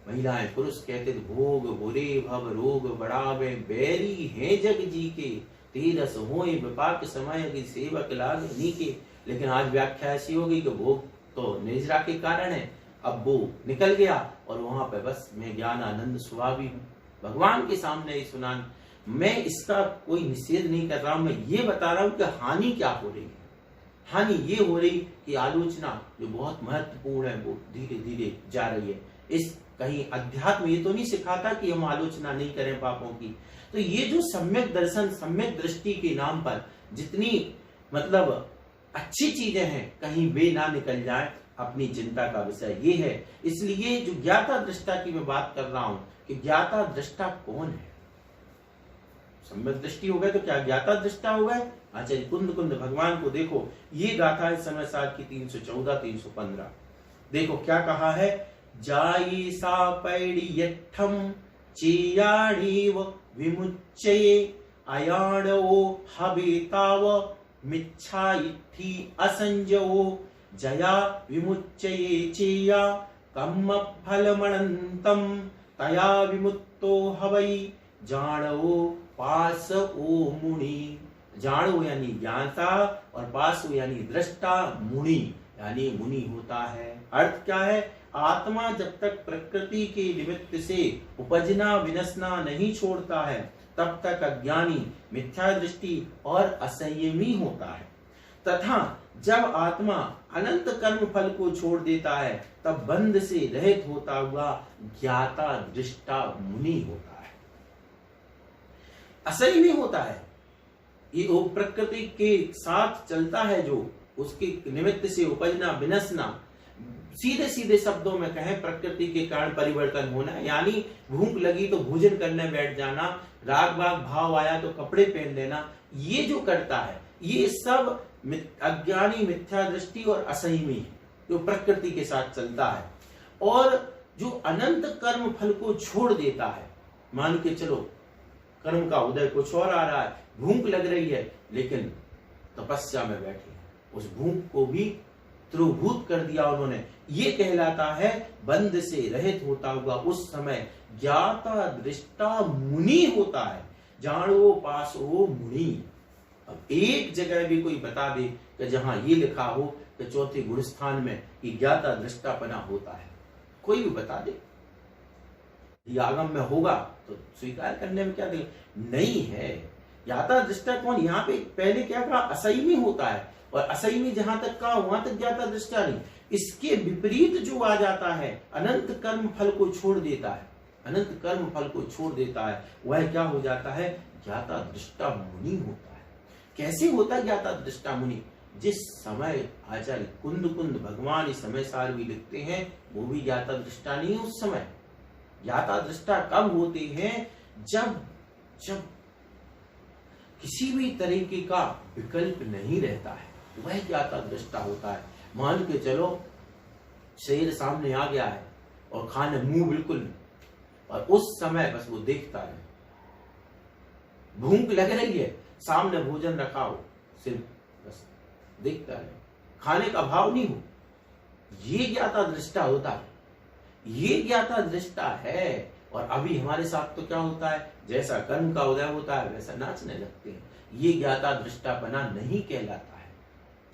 महिलाएं पुरुष कहते थे भोग बुरे भव रोग बढ़ावे बैरी हैं जग जी के तेरस होए विपाक समय की सेवक लाग नीके। लेकिन आज व्याख्या ऐसी होगी कि भोग तो निजरा के कारण है, अब वो निकल गया और वहां पे बस मैं ज्ञान आनंद स्वाभावी हूँ भगवान के सामने ही सुनान। मैं इसका कोई निषेध नहीं कर रहा हूं, मैं ये बता रहा हूं कि हानि क्या हो रही है। हानि ये हो रही कि आलोचना जो बहुत महत्वपूर्ण है वो धीरे धीरे जा रही है। इस कहीं अध्यात्म ये तो नहीं सिखाता कि हम आलोचना नहीं करें पापों की। तो ये जो सम्यक दर्शन सम्यक दृष्टि के नाम पर जितनी मतलब अच्छी चीजें हैं कहीं वे ना निकल जाए, अपनी चिंता का विषय ये है। इसलिए जो ज्ञाता दृष्टा की मैं बात कर रहा हूं कि ज्ञाता दृष्टा कौन है। सम्यक दृष्टि हो गए तो क्या ज्ञाता दृष्टा हो गए। आचार्य कुंद भगवान को देखो, ये गाथा है समय सात की 314-315। देखो क्या कहा है, जाई सा पैड़ी यठम चेयाड़ीव विमुच्चये अयाणवो हवेताव मिच्छा इत्थि असंजवो जया विमुच्यये चेया कम्म फलमनंतम तया विमुक्तो हवै जाणवो पास ओ मुनि। जाणो यानी ज्ञाता और पासो यानी दृष्टा, मुनि यानी मुनि होता है। अर्थ क्या है? आत्मा जब तक प्रकृति के निमित्त से उपजना विनसना नहीं छोड़ता है तब तक अज्ञानी, मिथ्या दृष्टि और असंयमी होता है, तथा जब आत्मा अनंत कर्म फल को छोड़ देता है तब बंध से रहित होता हुआ ज्ञाता दृष्टा मुनि होता है, असंयमी होता है। ये वो प्रकृति के साथ चलता है जो उसके निमित्त से उपजना विनसना, सीधे सीधे शब्दों में कहें प्रकृति के कारण परिवर्तन होना, यानी भूख लगी तो भोजन करने बैठ जाना, राग बाग भाव आया तो कपड़े पहन लेना, ये जो करता है ये सब अज्ञानी, मिथ्या दृष्टि और असंयमी है जो प्रकृति के साथ चलता है। और जो अनंत कर्म फल को छोड़ देता है, मान के चलो कर्म का उदय कुछ और आ रहा है, भूख लग रही है लेकिन तपस्या में बैठे, उस भूख को भी त्रिभूत कर दिया उन्होंने, ये कहलाता है बंध से रहित होता हुआ उस समय ज्ञाता दृष्टा मुनि होता है। जानो पासो मुनि। अब एक जगह भी कोई बता दे कि जहां ये लिखा हो कि चौथे गुण स्थान में कि ज्ञाता दृष्टापना होता है, कोई भी बता दे, ये आगम में होगा तो स्वीकार करने में क्या दिल नहीं है। ज्ञाता दृष्टा कौन? यहाँ पे पहले क्या कहा? असंयमी होता है, और असंयमी जहां तक कहा वहां तक ज्ञाता दृष्टा नहीं। इसके विपरीत जो आ जाता है, अनंत कर्म फल को छोड़ देता है, अनंत कर्म फल को छोड़ देता है, वह क्या हो जाता है? ज्ञाता दृष्टा मुनि होता है। कैसे होता है ज्ञाता दृष्टा मुनि? जिस समय आचार्य कुंद भगवान इस समय सार भी लिखते हैं, वो भी ज्ञाता दृष्टा नहीं है उस समय। ज्ञाता दृष्टा कब होते हैं? जब जब किसी भी तरीके का विकल्प नहीं रहता है, वह ज्ञाता दृष्टा होता है। मान के चलो शरीर सामने आ गया है और खाने मुंह बिल्कुल नहीं, और उस समय बस वो देखता है, भूख लग रही है, सामने भोजन रखा हो, सिर्फ बस देखता है, खाने का भाव नहीं हो, ये ज्ञाता दृष्टा होता है, ये ज्ञाता दृष्टा है। और अभी हमारे साथ तो क्या होता है? जैसा कर्म का उदय होता है वैसा नाचने लगते हैं, ये ज्ञाता दृष्टापना नहीं कहलाता है।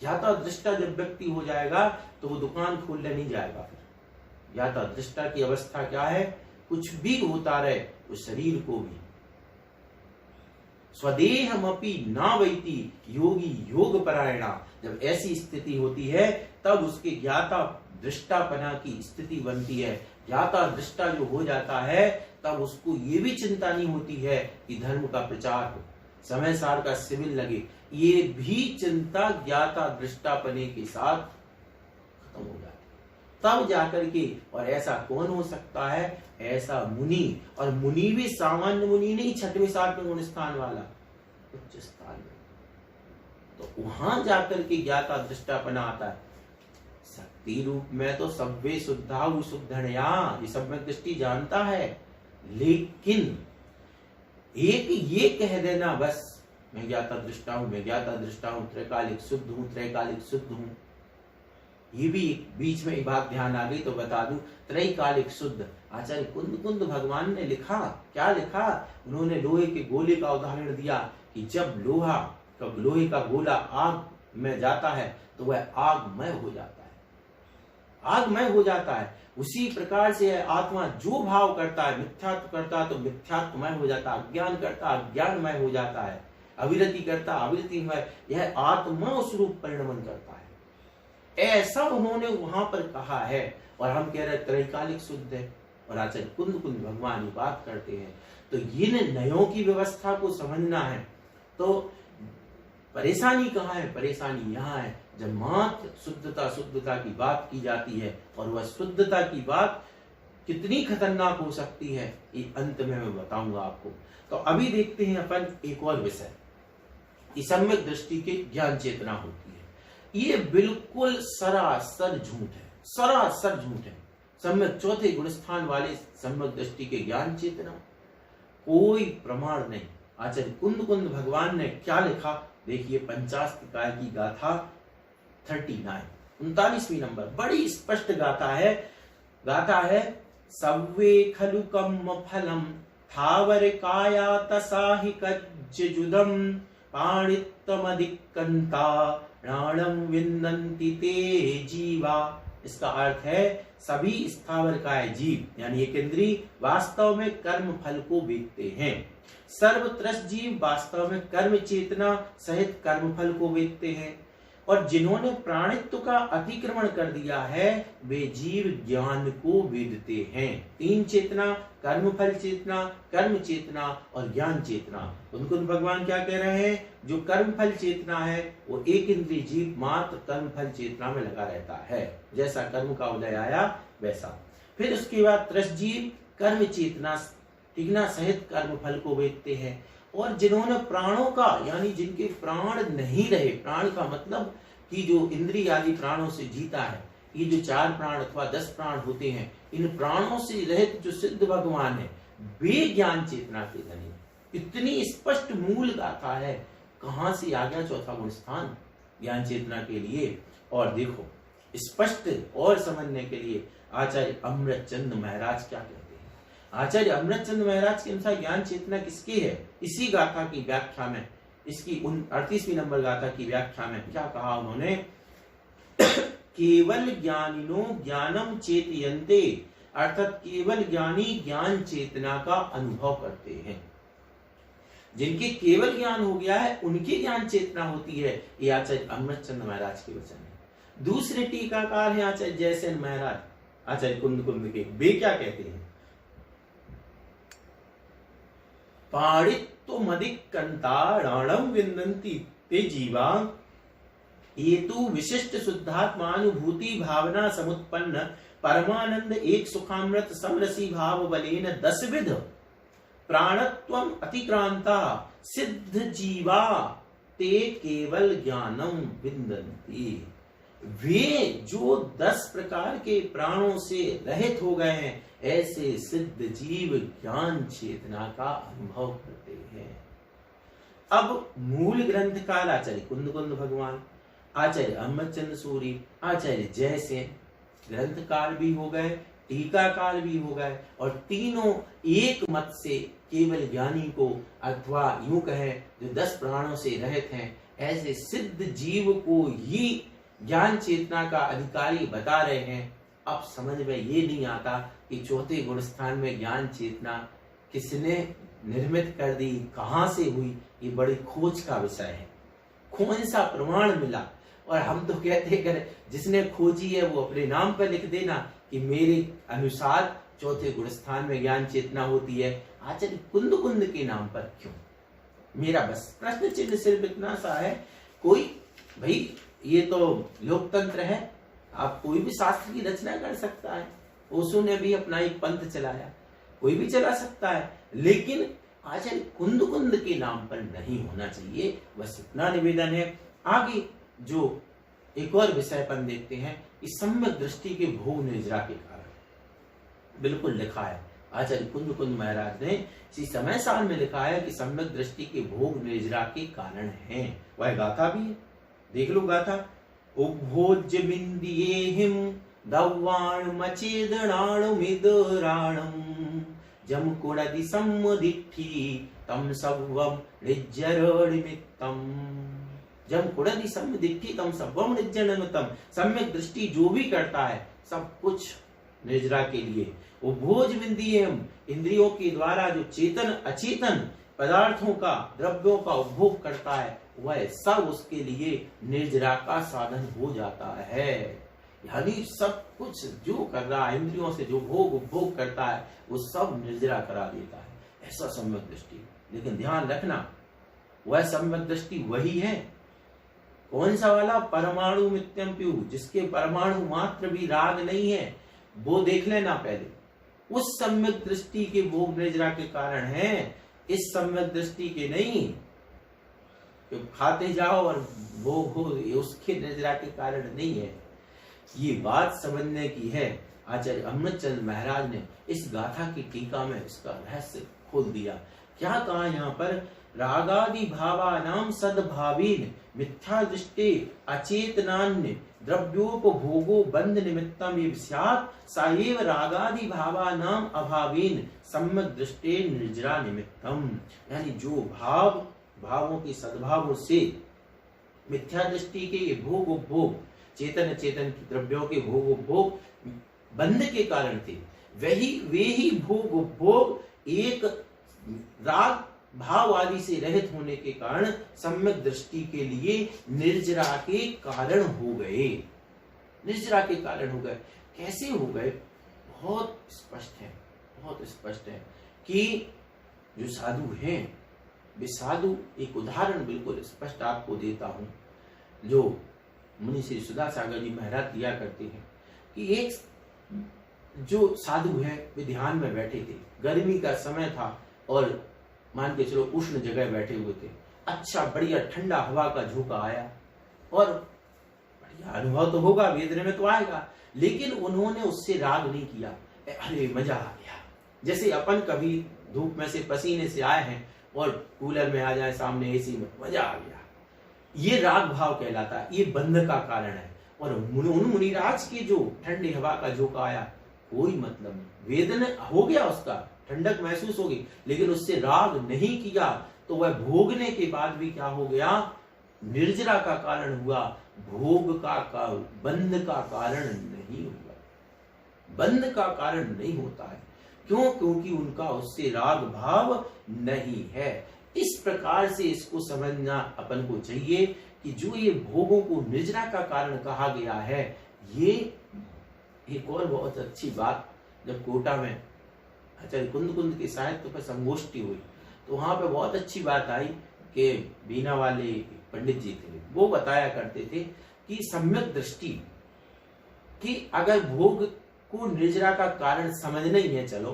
ज्ञाता दृष्टा जब व्यक्ति हो जाएगा तो वो दुकान खोलने नहीं जाएगा। फिर ज्ञाता दृष्टा की अवस्था क्या है? कुछ भी होता रहे उस शरीर को भी स्वदेहमपि ना वैति योगी योग परायणा, जब ऐसी स्थिति होती है तब उसके ज्ञाता दृष्टापना की स्थिति बनती है। ज्ञाता दृष्टा जो हो जाता है तब उसको ये भी चिंता नहीं होती है कि धर्म का प्रचार हो, समय सार का शिविर लगे, ये भी चिंता ज्ञाता दृष्टापने के साथ खत्म हो जाती है। तब जाकर के, और ऐसा कौन हो सकता है? ऐसा मुनि, और मुनि भी सामान्य मुनि नहीं, 6वें 7वें गुण स्थान वाला, उच्च स्थान में, तो वहां जाकर के ज्ञाता दृष्टापना आता है। शक्ति रूप में तो सभ्य शुद्धा शुद्धया, ये सब में दृष्टि जानता है, लेकिन एक ये कह देना बस मैं ज्ञाता दृष्टा हूं, मैं ज्ञाता दृष्टा हूं, त्रैकालिक शुद्ध हूं, त्रैकालिक शुद्ध हूं, ये भी बीच में एक बात ध्यान आ गई तो बता दूं, त्रैकालिक शुद्ध आचार्य कुंद भगवान ने लिखा, क्या लिखा? उन्होंने लोहे के गोले का उदाहरण दिया कि जब लोहे का गोला आग में जाता है तो वह आगमय हो जाता है, आगमय हो जाता है। उसी प्रकार से आत्मा जो भाव करता है, मिथ्यात्व करता है तो मिथ्यात्वमय हो जाता है, अज्ञान करता है अज्ञानमय हो जाता है, अविरति करता अविरतिमय, यह आत्मा उस रूप परिणमन करता है। ऐसा उन्होंने वहां पर कहा है, और हम कह रहे त्रैकालिक शुद्ध है, और आचार्य कुंद भगवान ये बात करते हैं। तो इन नयों की व्यवस्था को समझना है। तो परेशानी कहाँ है? परेशानी यहाँ है जब मात्र शुद्धता की बात की जाती है, और वह शुद्धता की बात कितनी खतरनाक हो सकती है ये अंत में मैं बताऊंगा आपको। तो अभी देखते हैं अपन एक और विषय, सम्यक दृष्टि की ज्ञान चेतना होती है। ये बिल्कुल सरासर झूठ है, सरासर झूठ है। सम्यक चौथे गुण स्थान वाले सम्यक दृष्टि के ज्ञान चेतना कोई प्रमाण नहीं, आचार्य कुंद भगवान ने क्या लिखा, देखिए पंचास्त्र की गाथा 39 नंबर, बड़ी स्पष्ट गाथा है सव्वे खलु कम्म फलम थावर काया तसाहि कज्जुदम पाणित्तमधिकंता प्राणम विन्दन्ति ते जीवा। इसका अर्थ है सभी स्थावर काय जीव यानी एक इंद्रिय वास्तव में कर्म फल को वेदते हैं। सर्वत्रस्त जीव वास्तव में कर्म चेतना सहित कर्म फल को वेदते हैं, और जिन्होंने प्राणित्व का अतिक्रमण कर दिया है वे जीव ज्ञान को वेदते हैं। तीन चेतना, कर्म फल चेतना, कर्म चेतना और ज्ञान चेतना। उनको भगवान क्या कह रहे हैं, जो कर्म फल चेतना है वो एक इंद्रिय जीव मात्र कर्म फल चेतना में लगा रहता है, जैसा कर्म का उदय आया वैसा। फिर उसके बाद त्रस्त जीव कर्म चेतना टिकना सहित कर्म फल को वेदते हैं, और जिन्होंने प्राणों का यानी जिनके प्राण नहीं रहे, प्राण का मतलब कि जो इंद्रिय आदि प्राणों से जीता है, ये जो 4 प्राण अथवा 10 प्राण होते हैं, इन प्राणों से रहित जो सिद्ध भगवान है वे ज्ञान चेतना के धनी। इतनी स्पष्ट मूल गाथा है, कहां से आ गया चौथा गुण स्थान ज्ञान चेतना के लिए। और देखो स्पष्ट और समझने के लिए आचार्य अमृतचंद महाराज क्या कहते हैं। आचार्य अमृतचंद महाराज के अनुसार ज्ञान चेतना किसकी है, इसी गाथा की व्याख्या में, इसकी 38वीं नंबर गाथा की व्याख्या में क्या कहा उन्होंने, केवल ज्ञानिनो ज्ञानम चेतयन्ते, अर्थात केवल ज्ञानी ज्ञान चेतना का अनुभव करते हैं। जिनके केवल ज्ञान हो गया है उनकी ज्ञान चेतना होती है। ये आचार्य अमृतचंद महाराज के वचन है। दूसरे टीकाकार हैं आचार्य जयसेन महाराज, आचार्य कुंद के, वे क्या कहते हैं, पाणित्तमधिकंताराणं विन्दन्ति ते जीवा, ये तो विशिष्ट शुद्धात्मानुभूति भावना समुत्पन्न परमानंद एक सुखामृत समरसी भाव बलेन 10 विध प्राणत्वम अतिक्रांता सिद्ध जीवा ते केवल ज्ञानम विन्दन्ति। वे जो 10 प्रकार के प्राणों से रहित हो गए हैं, ऐसे सिद्ध जीव ज्ञान चेतना का अनुभव करते हैं। अब मूल ग्रंथकार आचार्य कुंद भगवान, आचार्य अमृतचंद सूरी, आचार्य जयसेन ग्रंथकार भी हो गए, टीकाकार भी हो गए, और तीनों एक मत से केवल ज्ञानी को अथवा यूं कहें जो 10 प्राणों से रहित हैं, ऐसे सिद्ध जीव को ही ज्ञान चेतना का अधिकारी बता रहे हैं। अब समझ में ये नहीं आता कि चौथे गुण स्थान में ज्ञान चेतना किसने निर्मित कर दी, कहां से हुई, ये बड़ी खोज का विषय है। कौन सा प्रमाण मिला, और हम तो कहते हैं जिसने खोजी है वो अपने नाम पर लिख देना कि मेरे अनुसार चौथे गुण स्थान में ज्ञान चेतना होती है। आचार्य कुंद के नाम पर क्यों? मेरा बस प्रश्न चिन्ह सिर्फ इतना सा है, कोई भाई ये तो लोकतंत्र है, आप कोई भी शास्त्र की रचना कर सकता है। ओशो ने भी अपना एक पंथ चलाया, कोई भी चला सकता है, लेकिन आचार्य कुंद के नाम पर नहीं होना चाहिए। बस इतना निवेदन है। आगे जो एक और विषय अपन देखते हैं कि सम्यक दृष्टि के भोग निद्रा के कारण बिल्कुल लिखा है आचार्य कुंद महाराज ने इसी समय साल में लिखा है कि सम्यक दृष्टि के भोग निद्रा के कारण हैं। वह गाथा भी है, देख लो गाथा। उभोज्य बिंदियेहिम दव्वाण मचेदणाण मिदराणम जम कुड़दि सम्मदिठी तम सव्वम निज्जरणिमित्तम। जम कुड़दि सम्मदिठी तम सव्वम निज्जरणिमित्तम। सम्यक दृष्टि जो भी करता है सब कुछ निजरा के लिए। उभोज बिंदियेहिम, इंद्रियों के द्वारा जो चेतन अचेतन पदार्थों का द्रव्यों का उपभोग करता है वह सब उसके लिए निर्जरा का साधन हो जाता है। यानी सब कुछ जो कर रहा है, इंद्रियों से जो भोग उपभोग करता है वो सब निर्जरा करा देता है, ऐसा सम्यक दृष्टि। लेकिन ध्यान रखना वह सम्यक दृष्टि वही है, कौन सा वाला, परमाणु मित्यम प्यू, जिसके परमाणु मात्र भी राग नहीं है, वो देख लेना पहले। उस सम्यक दृष्टि के भोग निर्जरा के कारण है, इस सम्यक दृष्टि के नहीं। तो खाते जाओ और भोग हो, उसके निर्जरा के कारण नहीं है। ये बात समझने की है। आचार्य अमृतचंद महाराज ने इस गाथा की टीका में इसका रहस्य खोल दिया। क्या कहा यहाँ पर रागादि भावानां सद्भावेन मिथ्या दृष्टे अचेतनान्य द्रव्योपभोगो बंध निमित्तम एव स्यात् सा एव रागादि भावानां अभावेन सम्यक दृष्टे निर्जरा निमित्तम। यानी जो भावों के सद्भावों से मिथ्या दृष्टि के भोग उपभोग, चेतन अचेतन की द्रव्यों के भोग उपभोग बंध के कारण थे, वे ही भोग उपभोग एक राग भाव आदि से रहित होने के कारण सम्यक दृष्टि के लिए निर्जरा के कारण हो गए। निर्जरा के कारण हो गए। कैसे हो गए? बहुत स्पष्ट है, बहुत स्पष्ट है कि जो साधु हैं वे साधु, एक उदाहरण बिल्कुल स्पष्ट आपको देता हूं जो मुनि श्री सुधा सागर जी महाराज दिया करते हैं कि एक जो साधु है वे ध्यान में बैठे थे, गर्मी का समय था और मान के चलो उष्ण जगह बैठे हुए थे, अच्छा बढ़िया ठंडा हवा का झोंका आया और बढ़िया अनुभव तो होगा, वेदना में तो आएगा, लेकिन उन्होंने उससे राग नहीं किया। अरे मजा आ गया, जैसे अपन कभी धूप में से पसीने से आए हैं और कूलर में आ जाए सामने एसी में, मजा आ गया, ये राग भाव कहलाता है, ये बंध का कारण है। और उन मुनिराज की जो ठंडी हवा का झोंका आया, कोई मतलब नहीं, वेदना हो गया, उसका ठंडक महसूस होगी, लेकिन उससे राग नहीं किया तो वह भोगने के बाद भी क्या हो गया? निर्जरा का कारण हुआ, भोग का बंध का कारण नहीं हुआ। बंध का कारण नहीं होता है, क्यों? क्योंकि उनका उससे राग भाव नहीं है। इस प्रकार से इसको समझना अपन को चाहिए कि जो ये भोगों को निर्जरा का कारण कहा गया है, ये एक और बहुत अच्छी बात, जब कोटा में आचार्य कुंद के साहित्य पर संगोष्ठी हुई तो वहां पे बहुत अच्छी बात आई कि बीना वाले पंडित जी थे, वो बताया करते थे कि सम्यक दृष्टि कि अगर भोग को निर्जरा का कारण समझना ही है, चलो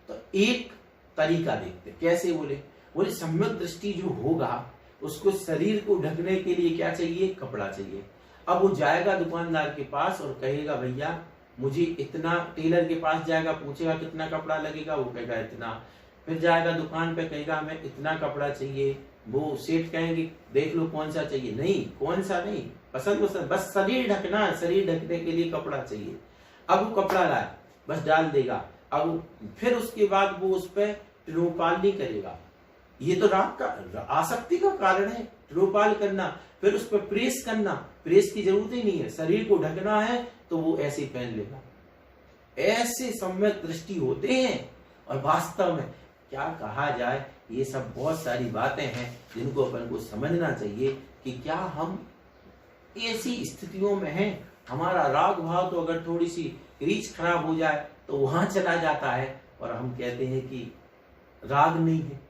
तो एक तरीका देखते। कैसे? बोले सम्यक दृष्टि जो होगा उसको शरीर को ढकने के लिए क्या चाहिए? कपड़ा चाहिए। अब वो जाएगा दुकानदार के पास और कहेगा भैया मुझे इतना, टेलर के पास जाएगा, पूछेगा कितना कपड़ा लगेगा, वो कहेगा इतना, फिर जाएगा दुकान पे कहेगा मैं इतना कपड़ा चाहिए, वो सेठ कहेंगे देख लो कौन सा चाहिए, नहीं कौन सा नहीं, पसंद बस शरीर ढकना, शरीर ढकने के लिए कपड़ा चाहिए। अब वो कपड़ा लाए, बस डाल देगा, अब फिर उसके बाद वो उस पर टिरोपाल नहीं करेगा, ये तो राग का आसक्ति का कारण है, टिरोपाल करना, फिर उस पर प्रेस करना, प्रेस की जरूरत ही नहीं है, शरीर को ढकना है तो वो ऐसे पहन लेगा। ऐसे सम्यक दृष्टि होते हैं। और वास्तव में क्या कहा जाए, ये सब बहुत सारी बातें हैं जिनको अपन को समझना चाहिए कि क्या हम ऐसी स्थितियों में हैं, हमारा राग भाव तो अगर थोड़ी सी रीच खराब हो जाए तो वहां चला जाता है और हम कहते हैं कि राग नहीं है,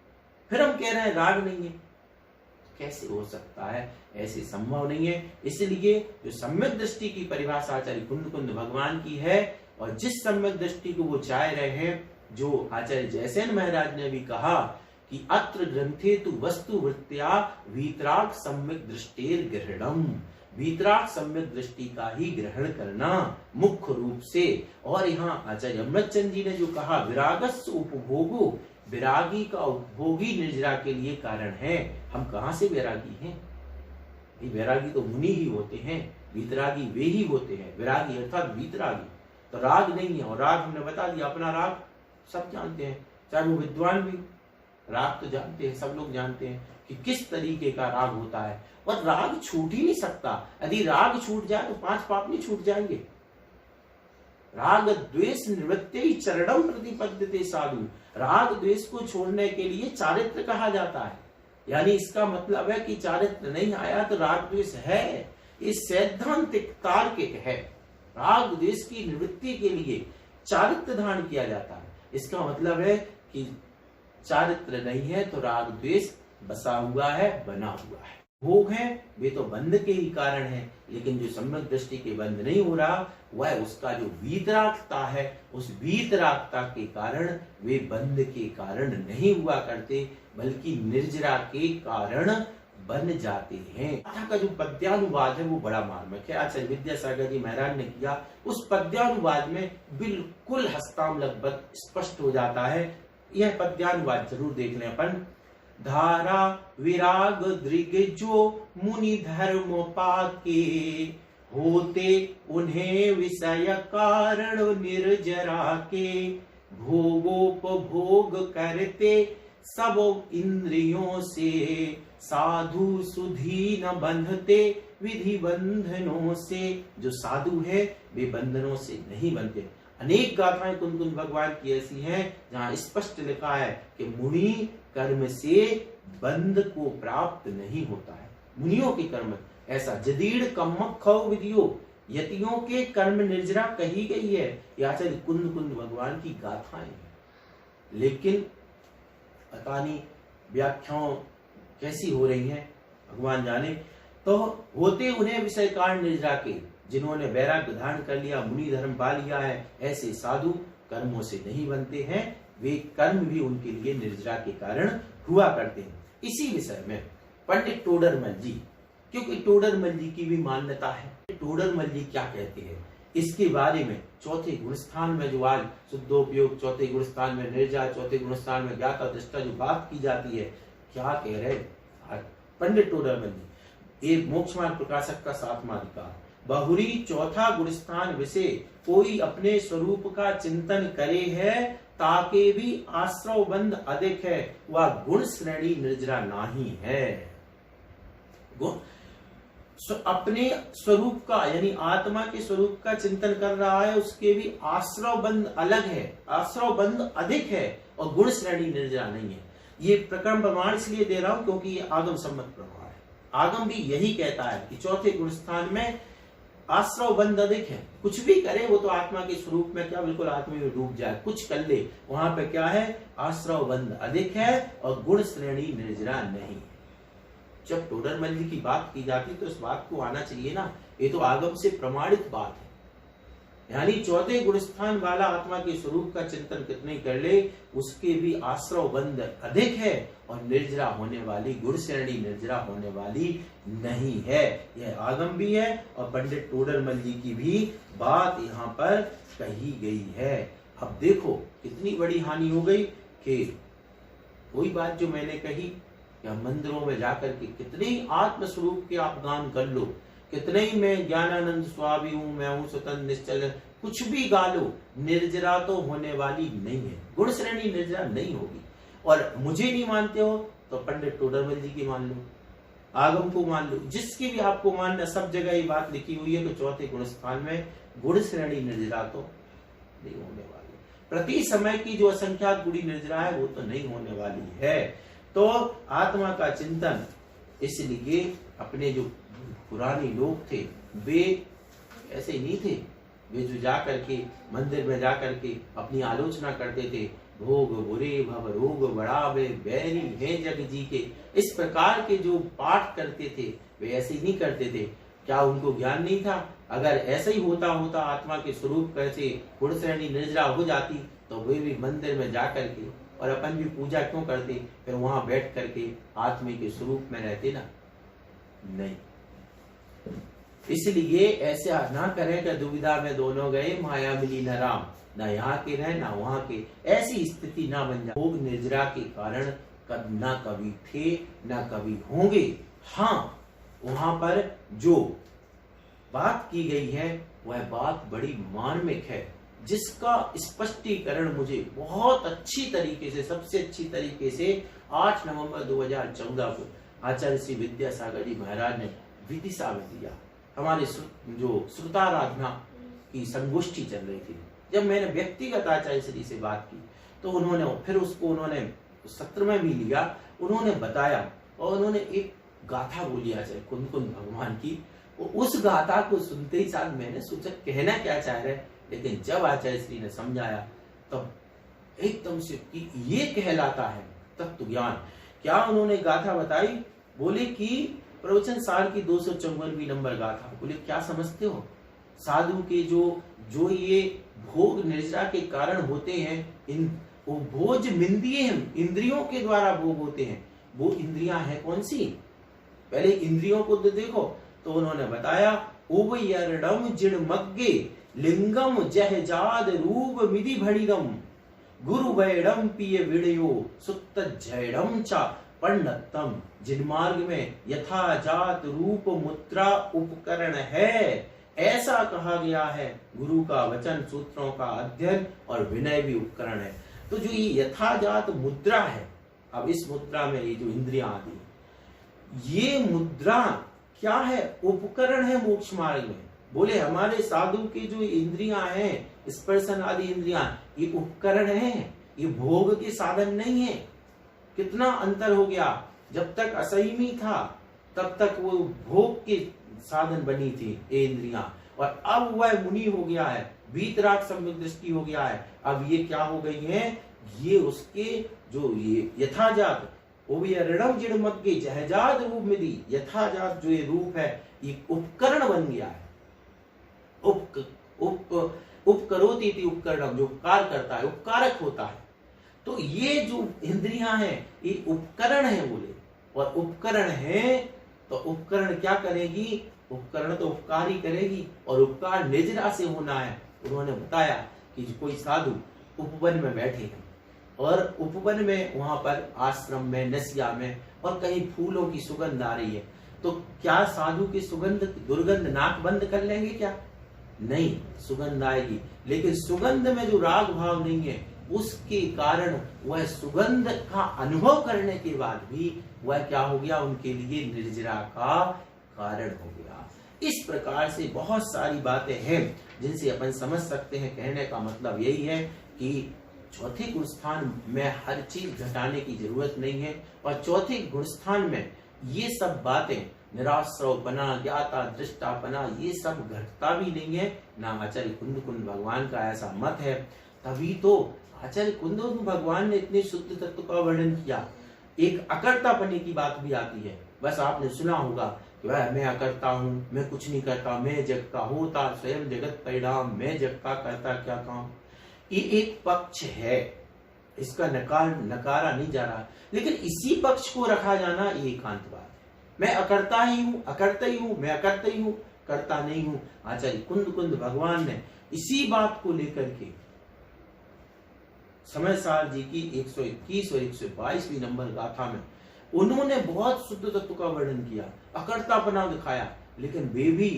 फिर हम कह रहे हैं राग नहीं है। कैसे हो सकता है? ऐसे संभव नहीं है। इसलिए जो सम्यक दृष्टि की परिभाषा आचार्य कुंद भगवान की है और जिस सम्यक दृष्टि को वो चाह रहे हैं, जो आचार्य जयसेन महाराज ने भी कहा कि अत्र ग्रंथे तु वस्तु वृत्त्या वीतराग सम्यक दृष्टेर ग्रहणम, वीतराग सम्यक दृष्टि का ही ग्रहण करना मुख्य रूप से। और यहाँ आचार्य अमृतचंद जी ने जो कहा विरागस्य उपभोगो, विरागी का उपभोगी निर्जरा के लिए कारण है। हम कहां से वैरागी हैं? वैरागी तो मुनि ही होते हैं, वीतरागी वे ही होते हैं, विरागी अर्थात वीतरागी। तो राग नहीं है, और राग हमने बता दिया, अपना राग सब जानते हैं, चाहे वो विद्वान भी राग तो जानते हैं, सब लोग जानते हैं कि किस तरीके का राग होता है। और राग छूट ही नहीं सकता, यदि राग छूट जाए तो 5 पाप नहीं छूट जाएंगे। राग द्वेष निवृत्ते ही चरणम प्रतिपद्यते साधु, राग द्वेष को छोड़ने के लिए चारित्र कहा जाता है। यानी इसका मतलब है कि चारित्र नहीं आया तो राग द्वेष है, ये सैद्धांतिक तार्किक है। राग द्वेष की निवृत्ति के लिए चारित्र धारण किया जाता है। इसका मतलब है कि चारित्र नहीं है तो राग द्वेष बसा हुआ है, बना हुआ है। भोग है वे तो बंध के ही कारण है, लेकिन जो सम्यक दृष्टि के बंध नहीं हो रहा वह उसका जो वीतरागता है, उस वीतरागता के कारण वे बंध के कारण नहीं हुआ करते, बल्कि निर्जरा के कारण बन जाते हैं। गाथा का जो पद्यानुवाद है वो बड़ा मार्मिक है, आचार्य विद्यासागर जी महाराज ने किया। उस पद्यानुवाद में बिल्कुल हस्तामलक स्पष्ट हो जाता है। यह पद्यानुवाद जरूर देख लें अपन। धारा विराग दृग जो मुनि धर्म पाके, होते उन्हें विषय कारण निर्जरा के, भोगोपभोग करते सब इंद्रियों से, साधु सुधी न बंधते विधि बंधनों से। जो साधु है वे बंधनों से नहीं बनते। अनेक गाथाएं कुंद भगवान की ऐसी हैं जहां स्पष्ट लिखा है कि मुनि कर्म से बंध को प्राप्त नहीं होता है। मुनियों के कर्म ऐसा जदीड़ कम्मख्खौ विधियो, यतियों के कर्म निर्जरा कही गई है। ये आचार्य कुंद भगवान की गाथाएं हैं। लेकिन पता नहीं व्याख्याओं कैसी हो रही हैं, भगवान जाने। तो होते उन्हें विषय कारण निर्जरा के, जिन्होंने वैराग्य धारण कर लिया, मुनि धर्म पा लिया है, ऐसे साधु कर्मों से नहीं बनते हैं। वे कर्म भी उनके लिए निर्जरा के कारण हुआ करते हैं। इसी विषय में पंडित टोडरमल जी, क्योंकि टोडरमल जी की भी मान्यता है, टोडरमल जी क्या कहते हैं इसके बारे में चौथे गुणस्थान में जो आज शुद्धोपयोग, चौथे गुणस्थान में निर्जा, चौथे गुणस्थान में ज्ञाता दृष्टा जो बात की जाती है, क्या कह रहे पंडित टोडरमल जी। एक मोक्ष मार्ग प्रकाशक का 7वां अधिकार, बहुरी चौथा गुणस्थान विषय कोई अपने स्वरूप का चिंतन करे है, ताके भी आश्रव बंध अधिक है, वह गुण श्रेणी निर्जरा नहीं है। अपने स्वरूप का यानी आत्मा के स्वरूप का चिंतन कर रहा है, उसके भी आश्रव बंध अलग है, आश्रव बंध अधिक है और गुण श्रेणी निर्जरा नहीं है। ये प्रकरण प्रमाण इसलिए दे रहा हूं क्योंकि ये आगम सम्मत प्रमाण है। आगम भी यही कहता है कि चौथे गुण स्थान में आश्रव बंध अधिक है। कुछ भी करे वो तो आत्मा के स्वरूप में क्या बिल्कुल आत्मा में डूब जाए, कुछ कर ले, वहां पे क्या है, आश्रव बंध अधिक है और गुण श्रेणी निर्जरा नहीं है। जब टोडरमल जी की बात की जाती तो इस बात को आना चाहिए ना, ये तो आगम से प्रमाणित बात है। यानी चौथे गुणस्थान वाला आत्मा के स्वरूप का चिंतन कितने कर ले, उसके भी आश्रव बंध अधिक है और निर्जरा होने वाली, गुण श्रेणी निर्जरा होने वाली नहीं है। यह आगम भी है और पंडित टोडरमल जी की भी बात यहाँ पर कही गई है। अब देखो कितनी बड़ी हानि हो गई कि वही बात जो मैंने कही, या मंदिरों में जाकर के कितने ही आत्मस्वरूप के आप गान कर लो, कितने ही मैं ज्ञानानंद स्वामी हूं, मैं हूं स्वतंत्र निश्चल, कुछ भी गा लो, निर्जरा तो होने वाली नहीं है, गुण श्रेणी निर्जरा नहीं होगी। और मुझे नहीं मानते हो तो पंडित टोडरमल जी की मान लो, आगम को मान लो, जिसकी भी आपको मानना, सब जगह ये बात लिखी हुई है कि चौथे गुण स्थान में गुण श्रेणी निर्जरा तो नहीं होने वाली। प्रति समय की जो असंख्यात गुणी निर्जरा है वो तो नहीं होने वाली है। तो आत्मा का चिंतन इसलिए अपने जो पुराने लोग थे वे ऐसे नहीं थे, वे जो जा करके मंदिर में जा करके अपनी आलोचना करते थे, भोग बुरे भव रोग बढ़ावे बैरी है जग जी के, इस प्रकार के जो पाठ करते थे वे ऐसे नहीं करते थे। क्या उनको ज्ञान नहीं था? अगर ऐसा ही होता आत्मा के स्वरूप कैसे गुण श्रेणी निर्जरा हो जाती तो वे भी मंदिर में जा करके, और अपन भी पूजा क्यों करते, फिर वहां बैठ करके आत्मा के स्वरूप में रहते ना? नहीं। इसलिए ऐसा ना करें कि दुविधा में दोनों गए, माया मिली न राम, ना यहाँ के रहे ना वहां के, ऐसी स्थिति ना बन जाए। भोग निर्जरा के कारण ना कभी थे ना कभी होंगे। हाँ, वहां पर जो बात की गई है वह बात बड़ी मार्मिक है, जिसका स्पष्टीकरण मुझे बहुत अच्छी तरीके से, सबसे अच्छी तरीके से 8 नवंबर 2014 को आचार्य श्री विद्यासागर जी महाराज ने विदिशा में दिया। हमारे जो श्रुताराधना की संगोष्ठी चल रही थी, जब मैंने व्यक्तिगत आचार्य श्री से बात की तो उन्होंने फिर उसको उन्होंने सत्र में भी लिया, उन्होंने बताया और उन्होंने एक गाथा बोली आचार्य कुंद भगवान की। उस गाथा को सुनते ही साथ मैंने सोचा कहना क्या चाह रहे, लेकिन जब आचार्य श्री ने समझाया तब एकदम से कि ये कहलाता है तत्व ज्ञान। क्या उन्होंने गाथा बताई? बोले कि प्रवचन सार की 254वीं नंबर गाथा। बोले क्या समझते हो? साधु के जो ये भोग निर्जरा के कारण होते हैं, इन वो भोज मिंदिये हैं, इंद्रियों के द्वारा भोग होते हैं। वो इंद्रियां हैं कौन सी? पहले इंद्रियों को देखो तो उन्होंने बताया उभयरडम जिणमग्गे लिंगम जहजाद रूप मिधि भड़िदम गुरु वैडम पिय विड़यो सुत्त जैडम चा पंडितम, जिन मार्ग में यथाजात रूप मुद्रा उपकरण है, ऐसा कहा गया है। गुरु का वचन, सूत्रों का अध्ययन और विनय भी उपकरण है। तो जो ये यथाजात मुद्रा है, अब इस मुद्रा में ये जो इंद्रियां आदि, ये मुद्रा क्या है? उपकरण है मोक्ष मार्ग में। बोले हमारे साधु की जो इंद्रियां हैं, स्पर्शन आदि इंद्रियां, ये उपकरण हैं, ये भोग के साधन नहीं है। कितना अंतर हो गया। जब तक असंयमी था तब तक वो भोग के साधन बनी थी ये इंद्रियां, और अब वह मुनि हो गया है, वीतराग सम्यक दृष्टि हो गया है। अब ये क्या हो गई है? ये उसके जो ये यथाजात जहजात रूप में दी, यथाजात जो ये रूप है, ये उपकरण बन गया है। उपकरोति इति उपकरणम, जो उपकार करता है, उपकारक होता है। तो ये जो इंद्रियां हैं ये उपकरण है बोले, और उपकरण है तो उपकरण क्या करेगी? उपकरण तो उपकार ही करेगी, और उपकार निजरा से होना है। उन्होंने बताया कि कोई साधु उपवन में बैठे हैं, और उपवन में वहां पर आश्रम में, नसिया में, और कहीं फूलों की सुगंध आ रही है, तो क्या साधु की सुगंध, दुर्गंध नाक बंद कर लेंगे क्या? नहीं, सुगंध आएगी। लेकिन सुगंध में जो राग भाव नहीं है, उसके कारण वह सुगंध का अनुभव करने के बाद भी वह क्या हो गया? उनके लिए निर्जरा का कारण हो गया। इस प्रकार से बहुत सारी बातें हैं जिनसे अपन समझ सकते हैं। कहने का मतलब यही है कि चौथे गुण स्थान में हर चीज घटाने की जरूरत नहीं है, और चौथे गुण स्थान में ये सब बातें, निराश्रवपना, ज्ञाता दृष्टापना, ये सब घटता भी नहीं है ना। आचार्य कुंद भगवान का ऐसा मत है। तभी तो आचार्य कुंद भगवान ने इतने शुद्ध तत्व का वर्णन किया। एक अकर्तापने की बात भी आती है। बस आपने सुना होगा कि वह मैं अकर्ता हूँ, मैं कुछ नहीं करता, मैं जग का होता, स्वयं जगत परिणाम, मैं जग का करता क्या काम। ये एक पक्ष है, इसका नकारा नहीं जा रहा, लेकिन इसी पक्ष को रखा जाना ये एकांत बात है। मैं अकर्ता ही हूँ, अकर्ता ही हूँ, मैं अकर्ता ही हूँ, करता नहीं हूँ। आचार्य कुंद भगवान ने इसी बात को लेकर के समय सार जी की 121 और 122वीं नंबर गाथा में उन्होंने बहुत शुद्ध तत्व का वर्णन किया, अकर्तापना दिखाया। लेकिन वे भी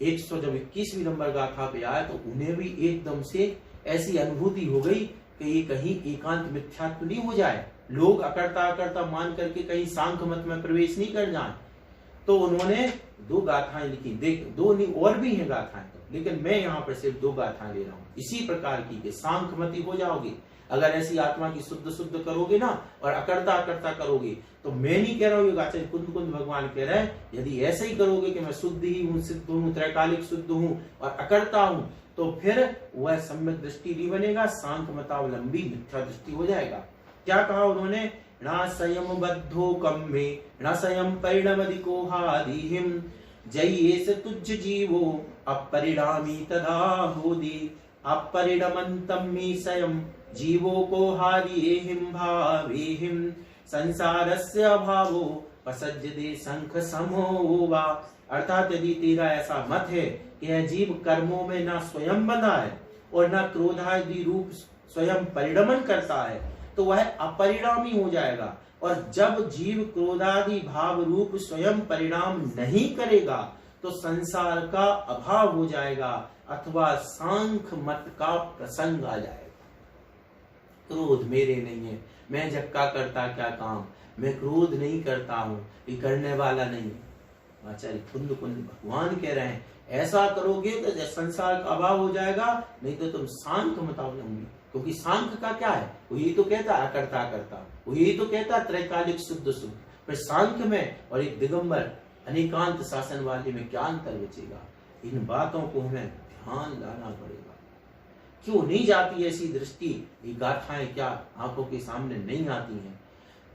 121वीं नंबर गाथा पे आए तो उन्हें भी एकदम से ऐसी अनुभूति हो गई कि ये कहीं एकांत मिथ्यात्व नहीं हो जाए, लोग अकर्ता मान करके कहीं सांख्य मत में प्रवेश नहीं कर जाए। तो उन्होंने 2 गाथाएं लिखी, देख 2 नहीं और भी हैं गाथाएं, तो लेकिन मैं यहाँ पर सिर्फ 2 गाथाएं ले रहा हूँ। इसी प्रकार की सांख्यमती हो जाओगे अगर ऐसी आत्मा की शुद्ध करोगे ना, और अकर्ता करोगे। तो मैं नहीं कह रहा हूँ, आचार्य कुंद भगवान कह रहे हैं, यदि ऐसे ही करोगे कि मैं शुद्ध ही हूँ, सिद्ध हूँ, त्रैकालिक शुद्ध हूँ और अकर्ता हूँ, तो फिर वह सम्यक दृष्टि नहीं बनेगा, सांख्य मतावलंबी मिथ्या दृष्टि हो जाएगा। क्या कहा उन्होंने? न संयम बद्धो कम्मे न संयम परिणमदिको हादिहिम जयेस तुझ जीवो अपरिणामी तदा होदी अपरिणमंतम मे स्वयं जीवो को हारियेहिम भावेहिम संसारस्य अभावो पसज्जते शंख समो वा। अर्थात यदि तेरा ऐसा मत है कि यह जीव कर्मों में ना स्वयं बंधा है और ना क्रोधादि रूप स्वयं परिणमन करता है, तो वह अपरिणामी हो जाएगा। और जब जीव क्रोधादि भाव रूप स्वयं परिणाम नहीं करेगा तो संसार का अभाव हो जाएगा, अथवा सांख्य मत का प्रसंग आ जाएगा। क्रोध मेरे नहीं है, मैं जग का करता क्या काम, मैं क्रोध नहीं करता हूं, ये करने वाला नहीं। आचार्य कुंद भगवान कह रहे हैं ऐसा करोगे तो संसार का अभाव हो जाएगा, नहीं तो तुम सांख्य मतावलंबी। क्योंकि सांख्य का क्या है, वो यही तो कहता अकर्ता, वो यही तो कहता त्रैकालिक शुद्ध। फिर सांख्य में और एक दिगंबर अनेकांत शासन वाले में क्या अंतर बचेगा? इन बातों को हमें ध्यान लाना पड़ेगा। क्यों नहीं जाती ऐसी दृष्टि? ये गाथाएं क्या आंखों के सामने नहीं आती हैं?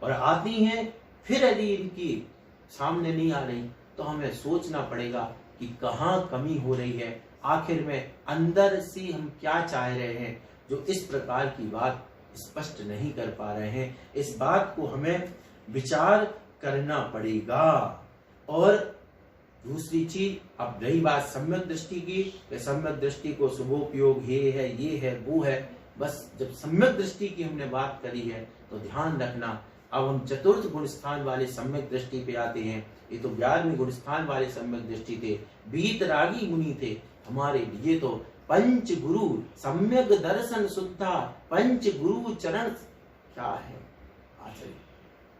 और आती हैं, फिर यदि इनकी सामने नहीं आ रही तो हमें सोचना पड़ेगा कि कहाँ कमी हो रही है, आखिर में अंदर से हम क्या चाह रहे हैं, जो इस प्रकार की बात स्पष्ट नहीं कर पा रहे हैं। इस बात को हमें विचार करना पड़ेगा। और दूसरी चीज, अब रही बात सम्यक दृष्टि की, सम्यक दृष्टि को शुभोपयोग ये है वो है। बस जब सम्यक दृष्टि की हमने बात करी है तो ध्यान रखना अब हम चतुर्थ गुण स्थान वाले सम्यक दृष्टि पे आते हैं। ये तो 11वें गुण स्थान वाले सम्यक दृष्टि थे, बीतरागी मुनि थे। हमारे लिए तो पंच गुरु सम्यक दर्शन शुद्धा, पंच गुरु चरण क्या है आचार्य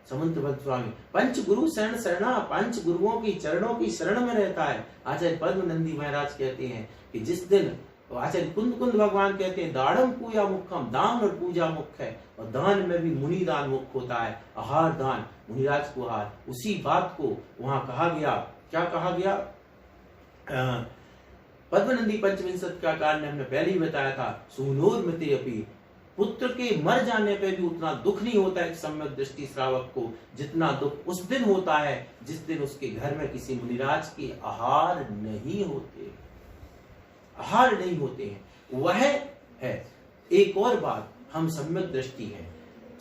समंत भक्त स्वामी, पंच गुरु शरण शरणा, पंच गुरुओं की चरणों की शरण में रहता है। आचार्य पद्म नंदी महाराज कहते हैं कि जिस दिन आचार्य कुंद कुंद भगवान कहते हैं दाड़म पूजा मुखम, दान और पूजा मुख्य है, और दान में भी मुनि दान मुख्य होता है, आहार दान मुनिराज को आहार। उसी बात को वहां कहा गया, क्या कहा गया, पद्मनंदी पंचविंशत का कारण हमने पहले ही बताया था। सुनोर्मते अपि, पुत्र के मर जाने पे भी उतना दुख नहीं होता है सम्यक दृष्टि श्रावक को, जितना दुख उस दिन होता है जिस दिन उसके घर में किसी मुनिराज के आहार नहीं होते, आहार नहीं होते हैं। वह है एक और बात, हम सम्यक दृष्टि है।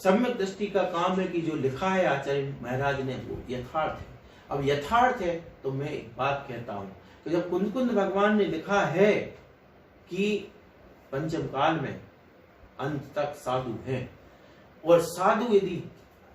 सम्यक दृष्टि का काम है कि जो लिखा है आचार्य महाराज ने वो यथार्थ है। अब यथार्थ है तो मैं एक बात कहता हूं कि जब कुंद कुंद भगवान ने लिखा है कि पंचम काल में अंत तक साधु हैं, और साधु यदि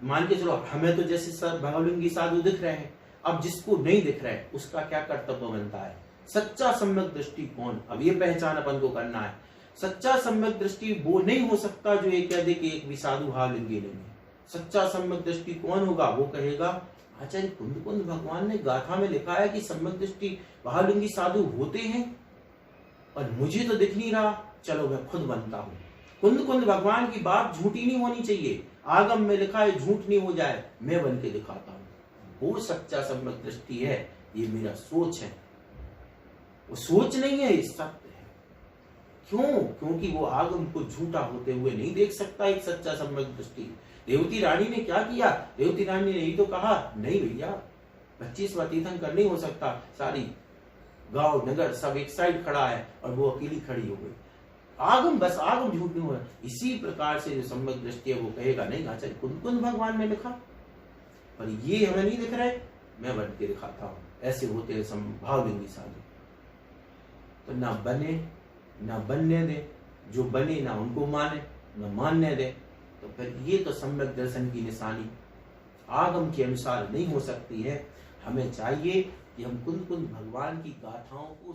मान के चलो हमें तो जैसे भावलिंगी साधु दिख रहे हैं, अब जिसको नहीं दिख रहा है उसका क्या कर्तव्य बनता है, सच्चा सम्यक दृष्टि कौन, अब ये पहचान अपन को करना है। सच्चा सम्यक दृष्टि वो नहीं हो सकता जो ये कह दे कि एक भी साधु भावलिंगी नहीं है। सच्चा सम्यक दृष्टि कौन होगा, वो कहेगा आचार्य कुंद कुंद भगवान ने गाथा में लिखा है कि सम्यक दृष्टि भावलिंगी साधु होते हैं और मुझे तो दिख नहीं रहा, चलो मैं खुद बनता हूं। कुंद कुंद भगवान की बात झूठी नहीं होनी चाहिए, आगम में लिखा है झूठ नहीं हो जाए, मैं बन के दिखाता हूं, वो सच्चा सम्यक दृष्टि है। ये मेरा सोच है, वो सोच नहीं है, ये सत्य है। क्यों? क्योंकि वो आगम को झूठा होते हुए नहीं देख सकता एक सच्चा सम्यक दृष्टि। रेवती रानी ने क्या किया, रेवती रानी ने यही तो कहा नहीं भैया 25वां तीर्थंकर नहीं हो सकता, सारी गांव नगर सब एक साइड खड़ा है और वो अकेली खड़ी हो गई। आगम बस आगम झूठ नहीं हुआ। इसी प्रकार से जो सम्यक दृष्टि है वो कहेगा नहीं आचार्य कुंद कुंद भगवान ने लिखा, पर ये हमें नहीं दिख रहा है, मैं बन के दिखाता हूं। ऐसे होते हैं भावलिंगी साधु। तो ना बने ना बनने दे, जो बने ना उनको माने ना मानने दे, तो फिर ये तो सम्यक दर्शन की निशानी आगम के अनुसार नहीं हो सकती है। हमें चाहिए कि हम कुंद कुंद भगवान की गाथाओं को